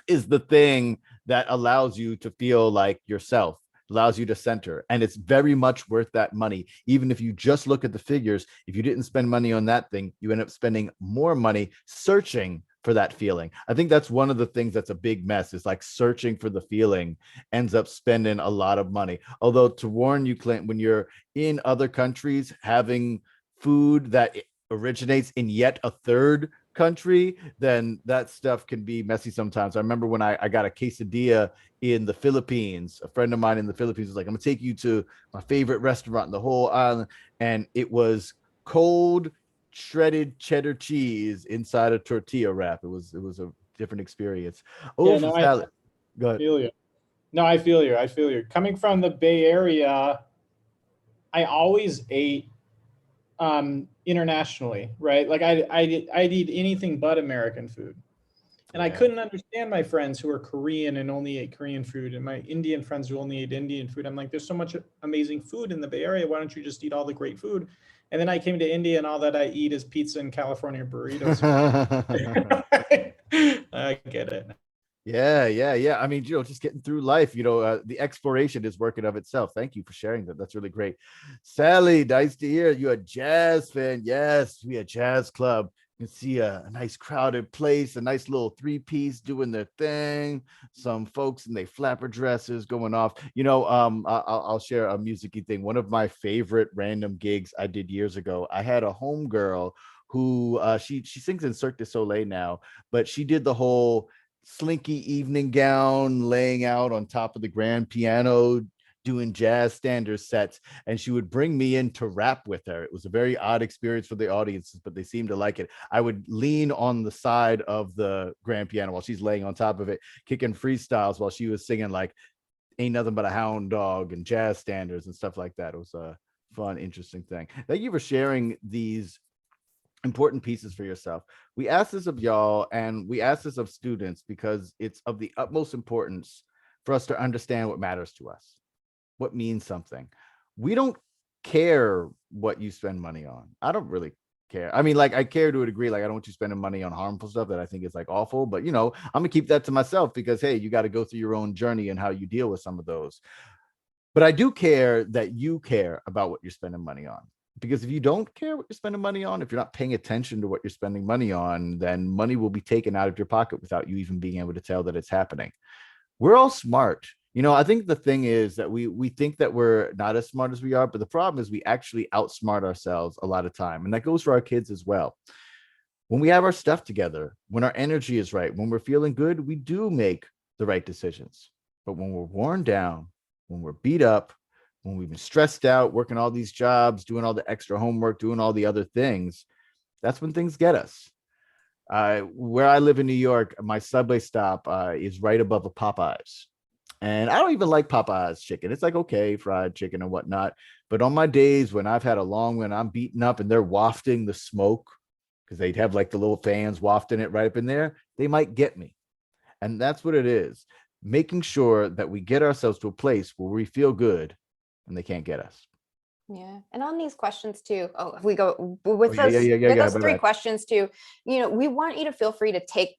is the thing that allows you to feel like yourself, allows you to center. And it's very much worth that money. Even if you just look at the figures, if you didn't spend money on that thing, you end up spending more money searching for that feeling. I think that's one of the things that's a big mess, is like searching for the feeling ends up spending a lot of money. Although, to warn you, Clint, when you're in other countries, having food that originates in yet a third country, then that stuff can be messy sometimes. I remember when I got a quesadilla in the Philippines. A friend of mine in the Philippines was like, I'm gonna take you to my favorite restaurant in the whole island, and it was cold shredded cheddar cheese inside a tortilla wrap. It was a different experience. Oh, Yeah, no, salad. Go I ahead. feel you. No, I feel you. I feel you. Coming from the Bay Area, I always ate internationally, right? Like I'd eat anything but American food. And I couldn't understand my friends who were Korean and only ate Korean food, and my Indian friends who only ate Indian food. I'm like, there's so much amazing food in the Bay Area. Why don't you just eat all the great food? And then I came to India, and all that I eat is pizza and California burritos. I get it. Yeah. I mean, just getting through life, the exploration is working of itself. Thank you for sharing that. That's really great. Sally, nice to hear you a jazz fan. Yes, we a jazz club. You can see a nice crowded place, a nice little three-piece doing their thing. Some folks in their flapper dresses going off. I'll share a music-y thing. One of my favorite random gigs I did years ago, I had a homegirl who she sings in Cirque du Soleil now, but she did the whole slinky evening gown, laying out on top of the grand piano, doing jazz standard sets, and she would bring me in to rap with her. It was a very odd experience for the audiences, but they seemed to like it. I would lean on the side of the grand piano while she's laying on top of it, kicking freestyles while she was singing like Ain't Nothing But a Hound Dog and jazz standards and stuff like that. It was a fun, interesting thing. Thank you for sharing these important pieces for yourself. We ask this of y'all, and we ask this of students because it's of the utmost importance for us to understand what matters to us, what means something. We don't care what you spend money on. I don't really care. I mean, like, I care to a degree. Like, I don't want you spending money on harmful stuff that I think is like awful, but you know, I'm gonna keep that to myself because hey, you got to go through your own journey and how you deal with some of those. But I do care that you care about what you're spending money on. Because if you don't care what you're spending money on, if you're not paying attention to what you're spending money on, then money will be taken out of your pocket without you even being able to tell that it's happening. We're all smart. You know, I think the thing is that we think that we're not as smart as we are, but the problem is we actually outsmart ourselves a lot of time. And that goes for our kids as well. When we have our stuff together, when our energy is right, when we're feeling good, we do make the right decisions. But when we're worn down, when we're beat up, when we've been stressed out, working all these jobs, doing all the extra homework, doing all the other things, that's when things get us. Where I live in New York, my subway stop is right above a Popeyes. And I don't even like Popeyes chicken. It's like, okay, fried chicken and whatnot. But on my days when I've had a long one, I'm beaten up and they're wafting the smoke because they'd have like the little fans wafting it right up in there, they might get me. And that's what it is. Making sure that we get ourselves to a place where we feel good and they can't get us. Yeah. And on these questions too, if we go with those three questions too, you know, we want you to feel free to take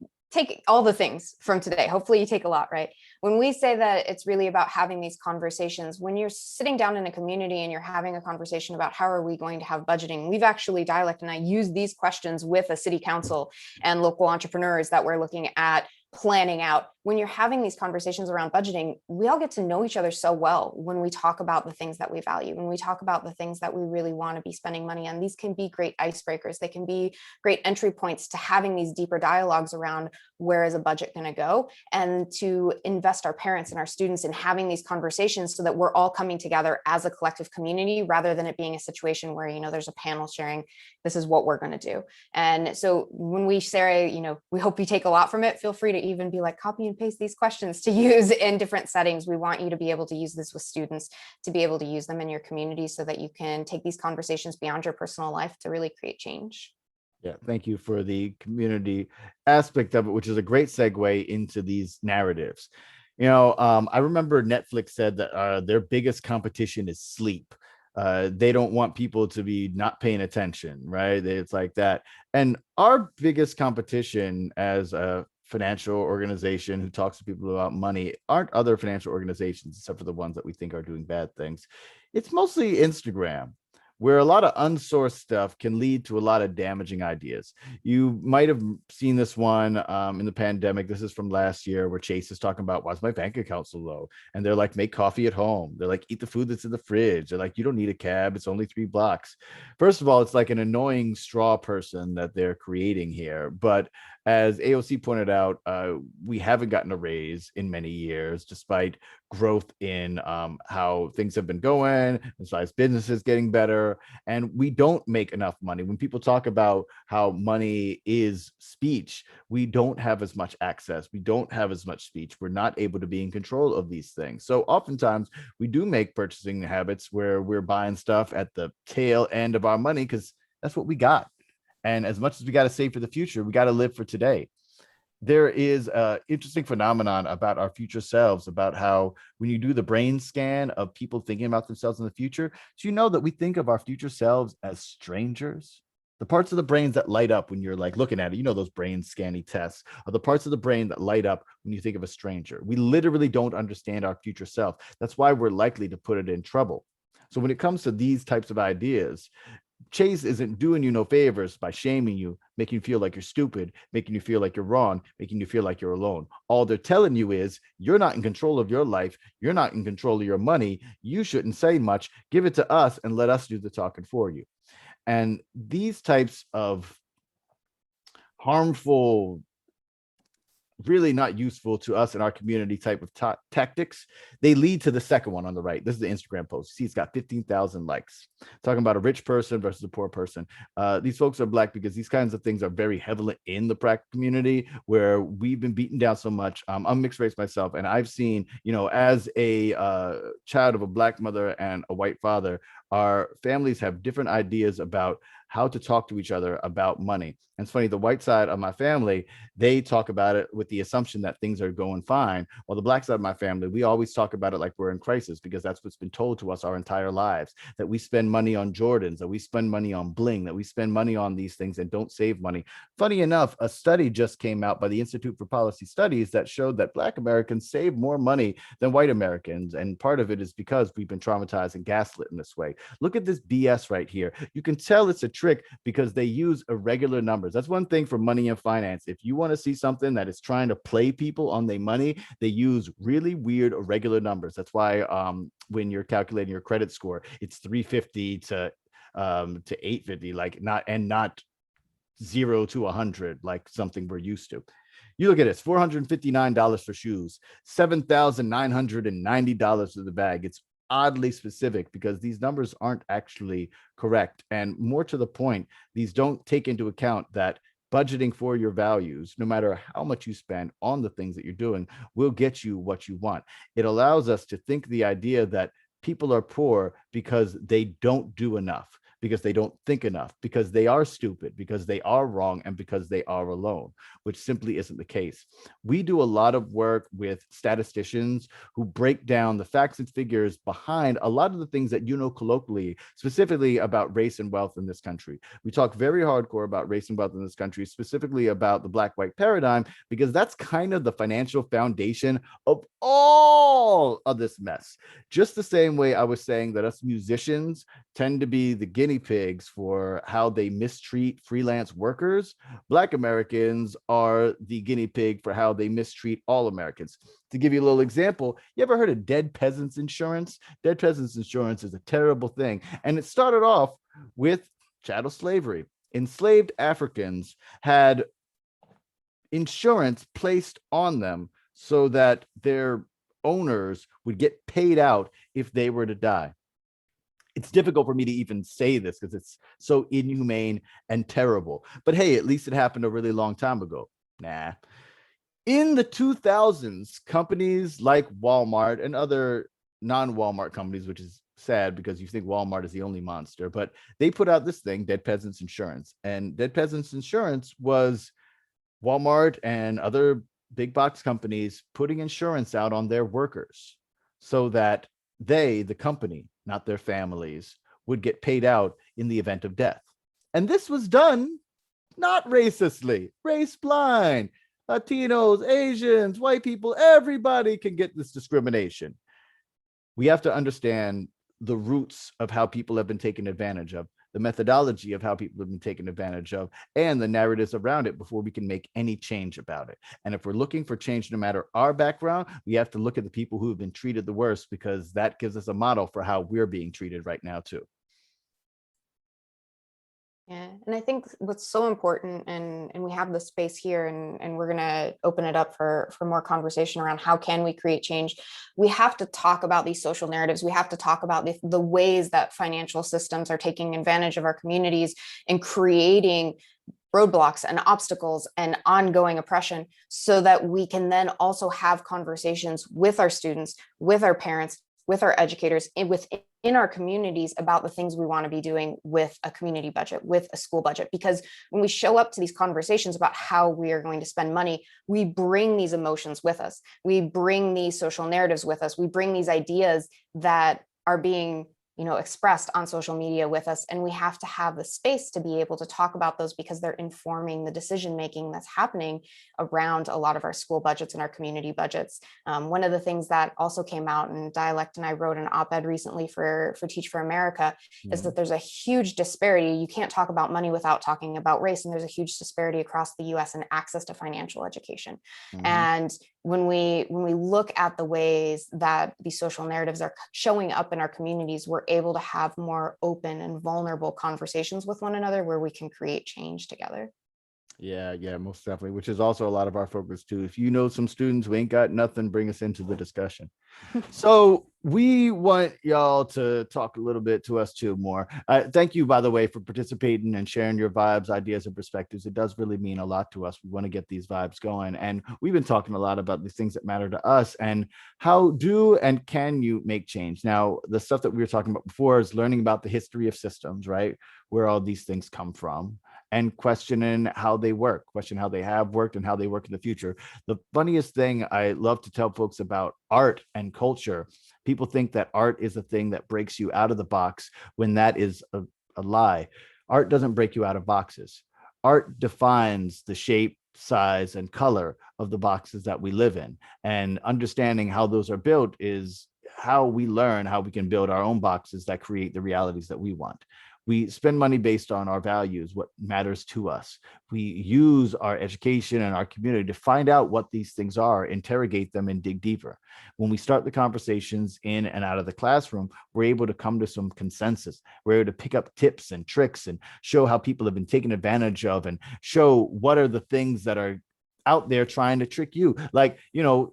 all the things from today. Hopefully you take a lot, right? When we say that it's really about having these conversations, when you're sitting down in a community and you're having a conversation about how are we going to have budgeting, we've actually, Dyalekt and I use these questions with a city council and local entrepreneurs that we're looking at planning out. When you're having these conversations around budgeting, we all get to know each other so well when we talk about the things that we value, when we talk about the things that we really want to be spending money on. These can be great icebreakers. They can be great entry points to having these deeper dialogues around where is a budget going to go, and to invest our parents and our students in having these conversations so that we're all coming together as a collective community rather than it being a situation where, you know, there's a panel sharing, this is what we're going to do. And so when we say, you know, we hope you take a lot from it, feel free to even be like, copy and paste these questions to use in different settings. We want you to be able to use this with students, to be able to use them in your community so that you can take these conversations beyond your personal life to really create change. Yeah, thank you for the community aspect of it, which is a great segue into these narratives. You know, I remember Netflix said that their biggest competition is sleep. They don't want people to be not paying attention, right? It's like that. And our biggest competition as a financial organization who talks to people about money aren't other financial organizations, except for the ones that we think are doing bad things. It's mostly Instagram, where a lot of unsourced stuff can lead to a lot of damaging ideas. You might have seen this one in the pandemic. This is from last year, where Chase is talking about, why's my bank account so low? And they're like, make coffee at home. They're like, eat the food that's in the fridge. They're like, you don't need a cab. It's only 3 blocks. First of all, it's like an annoying straw person that they're creating here. But as AOC pointed out, we haven't gotten a raise in many years, despite growth in how things have been going, the size businesses getting better, and we don't make enough money. When people talk about how money is speech, we don't have as much access. We don't have as much speech. We're not able to be in control of these things. So oftentimes we do make purchasing habits where we're buying stuff at the tail end of our money because that's what we got. And as much as we got to save for the future, we got to live for today. There is an interesting phenomenon about our future selves, about how when you do the brain scan of people thinking about themselves in the future, do you know that we think of our future selves as strangers? The parts of the brains that light up when you're like looking at it, you know, those brain scanning tests are the parts of the brain that light up when you think of a stranger. We literally don't understand our future self. That's why we're likely to put it in trouble. So when it comes to these types of ideas, Chase isn't doing you no favors by shaming you, making you feel like you're stupid, making you feel like you're wrong, making you feel like you're alone. All they're telling you is you're not in control of your life. You're not in control of your money. You shouldn't say much. Give it to us and let us do the talking for you. And these types of harmful, really not useful to us in our community type of tactics, they lead to the second one on the right. This is the Instagram post. See, it's got 15,000 likes. Talking about a rich person versus a poor person. These folks are Black because these kinds of things are very heavily in the Prac community, where we've been beaten down so much. I'm mixed race myself, and I've seen, you know, as a child of a Black mother and a white father, our families have different ideas about how to talk to each other about money. And it's funny, the white side of my family, they talk about it with the assumption that things are going fine. While the black side of my family, we always talk about it like we're in crisis, because that's what's been told to us our entire lives, that we spend money on Jordans, that we spend money on bling, that we spend money on these things and don't save money. Funny enough, a study just came out by the Institute for Policy Studies that showed that Black Americans save more money than white Americans. And part of it is because we've been traumatized and gaslit in this way. Look at this BS right here. You can tell it's a trick because they use irregular numbers. That's one thing for money and finance. If you want to see something that is trying to play people on their money, they use really weird irregular numbers. That's why when you're calculating your credit score, it's 350 to 850, like not 0 to 100, like something we're used to. You look at this, $459 for shoes, $7,990 for the bag. It's oddly specific because these numbers aren't actually correct. And more to the point, these don't take into account that budgeting for your values, no matter how much you spend on the things that you're doing, will get you what you want. It allows us to think the idea that people are poor because they don't do enough, because they don't think enough, because they are stupid, because they are wrong, and because they are alone, which simply isn't the case. We do a lot of work with statisticians who break down the facts and figures behind a lot of the things that you know colloquially, specifically about race and wealth in this country. We talk very hardcore about race and wealth in this country, specifically about the black-white paradigm, because that's kind of the financial foundation of all of this mess. Just the same way I was saying that us musicians tend to be the guinea pigs for how they mistreat freelance workers, Black Americans are the guinea pig for how they mistreat all Americans. To give you a little example, you ever heard of dead peasants insurance? Dead peasants insurance is a terrible thing. And it started off with chattel slavery. Enslaved Africans had insurance placed on them so that their owners would get paid out if they were to die. It's difficult for me to even say this because it's so inhumane and terrible. But hey, at least it happened a really long time ago. Nah. In the 2000s, companies like Walmart and other non-Walmart companies, which is sad because you think Walmart is the only monster, but they put out this thing, Dead Peasants Insurance. And Dead Peasants Insurance was Walmart and other big box companies putting insurance out on their workers so that they, the company, not their families, would get paid out in the event of death. And this was done not racistly, race blind. Latinos, Asians, white people, everybody can get this discrimination. We have to understand the roots of how people have been taken advantage of, the methodology of how people have been taken advantage of, and the narratives around it before we can make any change about it. And if we're looking for change, no matter our background, we have to look at the people who have been treated the worst, because that gives us a model for how we're being treated right now too. Yeah, and I think what's so important, and we have the space here, and we're going to open it up for more conversation around how can we create change. We have to talk about these social narratives. We have to talk about the ways that financial systems are taking advantage of our communities and creating roadblocks and obstacles and ongoing oppression, so that we can then also have conversations with our students, with our parents, with our educators, within our communities about the things we want to be doing with a community budget, with a school budget. Because when we show up to these conversations about how we are going to spend money, we bring these emotions with us. We bring these social narratives with us. We bring these ideas that are being expressed on social media with us. And we have to have the space to be able to talk about those, because they're informing the decision-making that's happening around a lot of our school budgets and our community budgets. One of the things that also came out, and Dyalekt and I wrote an op-ed recently for Teach for America, is that there's a huge disparity. You can't talk about money without talking about race. And there's a huge disparity across the US in access to financial education. And when we look at the ways that these social narratives are showing up in our communities, we're able to have more open and vulnerable conversations with one another where we can create change together. Yeah, most definitely, which is also a lot of our focus too. If you know some students who ain't got nothing, bring us into the discussion. So we want y'all to talk a little bit to us too more. Thank you, by the way, for participating and sharing your vibes, ideas, and perspectives. It does really mean a lot to us. We want to get these vibes going. And we've been talking a lot about these things that matter to us and how do and can you make change. Now, the stuff that we were talking about before is learning about the history of systems, right? Where all these things come from, and questioning how they work, question how they have worked and how they work in the future. The funniest thing I love to tell folks about art and culture, people think that art is a thing that breaks you out of the box when that is a lie. Art doesn't break you out of boxes. Art defines the shape, size, and color of the boxes that we live in. And understanding how those are built is how we learn how we can build our own boxes that create the realities that we want. We spend money based on our values, what matters to us. We use our education and our community to find out what these things are, interrogate them, and dig deeper. When we start the conversations in and out of the classroom, we're able to come to some consensus. We're able to pick up tips and tricks and show how people have been taken advantage of, and show what are the things that are out there trying to trick you. Like,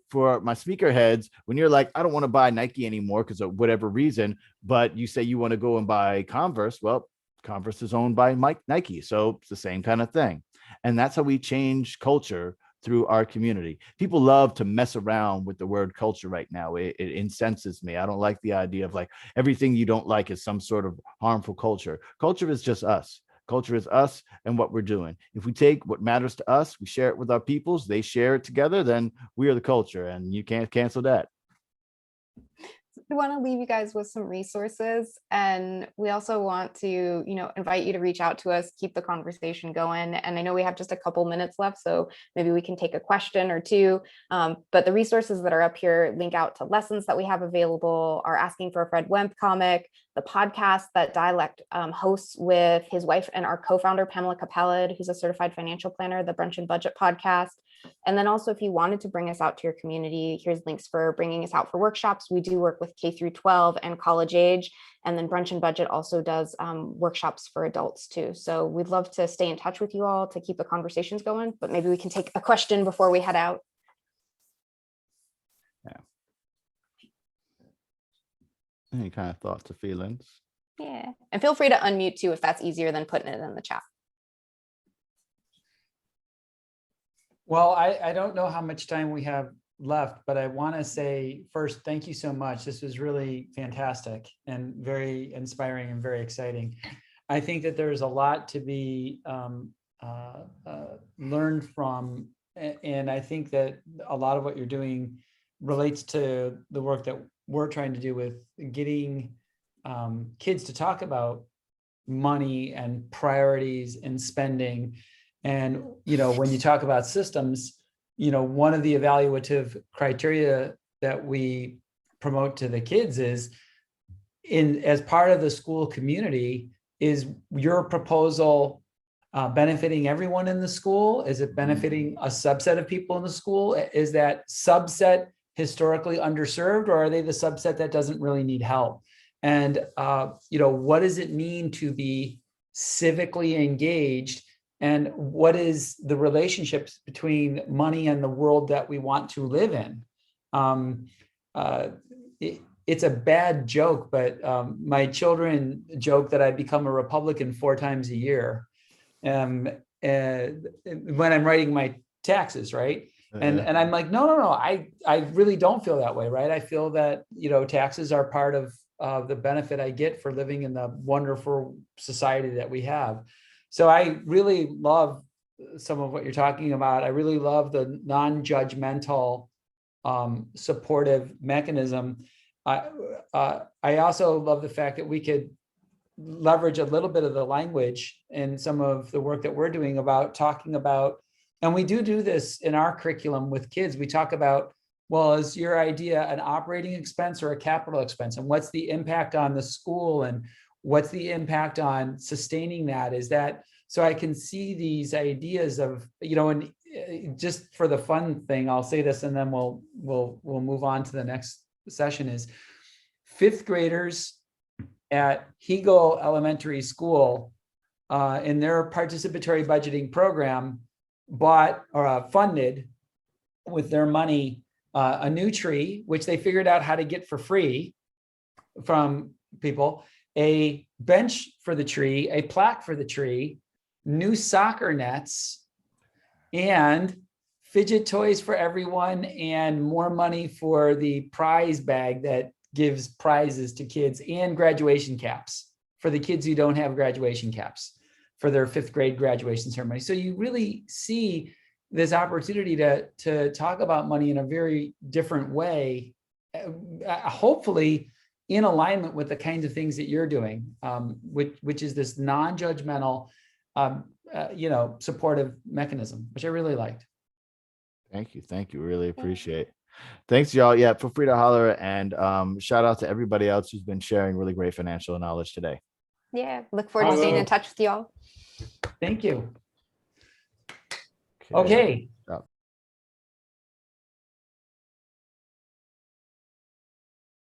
for my speaker heads, when you're like, I don't want to buy Nike anymore because of whatever reason, but you say you want to go and buy Converse, well, Converse is owned by Nike. So it's the same kind of thing. And that's how we change culture through our community. People love to mess around with the word culture right now. It incenses me. I don't like the idea of like everything you don't like is some sort of harmful culture. Culture is just us. Culture is us and what we're doing. If we take what matters to us, we share it with our peoples, they share it together, then we are the culture, and you can't cancel that. We want to leave you guys with some resources, and we also want to, invite you to reach out to us, keep the conversation going. And I know we have just a couple minutes left, so maybe we can take a question or two. But the resources that are up here link out to lessons that we have available, our Asking for a Fred Wemp comic, the podcast that Dyalekt hosts with his wife and our co-founder, Pamela Capellid, who's a certified financial planner, the Brunch and Budget podcast. And then also, if you wanted to bring us out to your community, here's links for bringing us out for workshops. We do work with K through 12 and college age. And then Brunch and Budget also does workshops for adults too. So we'd love to stay in touch with you all to keep the conversations going, but maybe we can take a question before we head out. Yeah. Any kind of thoughts or feelings? Yeah. And feel free to unmute too, if that's easier than putting it in the chat. Well, I don't know how much time we have left, but I want to say first, thank you so much. This was really fantastic and very inspiring and very exciting. I think that there's a lot to be learned from, and I think that a lot of what you're doing relates to the work that we're trying to do with getting kids to talk about money and priorities and spending. And, when you talk about systems, one of the evaluative criteria that we promote to the kids is as part of the school community, is your proposal benefiting everyone in the school? Is it benefiting a subset of people in the school? Is that subset historically underserved, or are they the subset that doesn't really need help? And, what does it mean to be civically engaged? And what is the relationships between money and the world that we want to live in? It's a bad joke, but my children joke that I become a Republican 4 times a year when I'm writing my taxes, right? And I'm like, no, I really don't feel that way, right? I feel that, taxes are part of the benefit I get for living in the wonderful society that we have. So I really love some of what you're talking about. I really love the non-judgmental, supportive mechanism. I also love the fact that we could leverage a little bit of the language in some of the work that we're doing about talking about, and we do this in our curriculum with kids. We talk about, well, is your idea an operating expense or a capital expense? And what's the impact on the school? And what's the impact on sustaining that? Is that, so I can see these ideas of, and just for the fun thing, I'll say this, and then we'll move on to the next session, is 5th graders at Hegel Elementary School in their participatory budgeting program bought or funded with their money a new tree, which they figured out how to get for free from people, a bench for the tree, a plaque for the tree, new soccer nets, and fidget toys for everyone, and more money for the prize bag that gives prizes to kids, and graduation caps for the kids who don't have graduation caps for their 5th grade graduation ceremony. So you really see this opportunity to talk about money in a very different way, hopefully in alignment with the kinds of things that you're doing, which is this non-judgmental, supportive mechanism, which I really liked. Thank you. Thank you. Really appreciate it. Thanks, y'all. Yeah, feel free to holler, and shout out to everybody else who's been sharing really great financial knowledge today. Yeah, look forward to staying in touch with y'all. Thank you. Okay.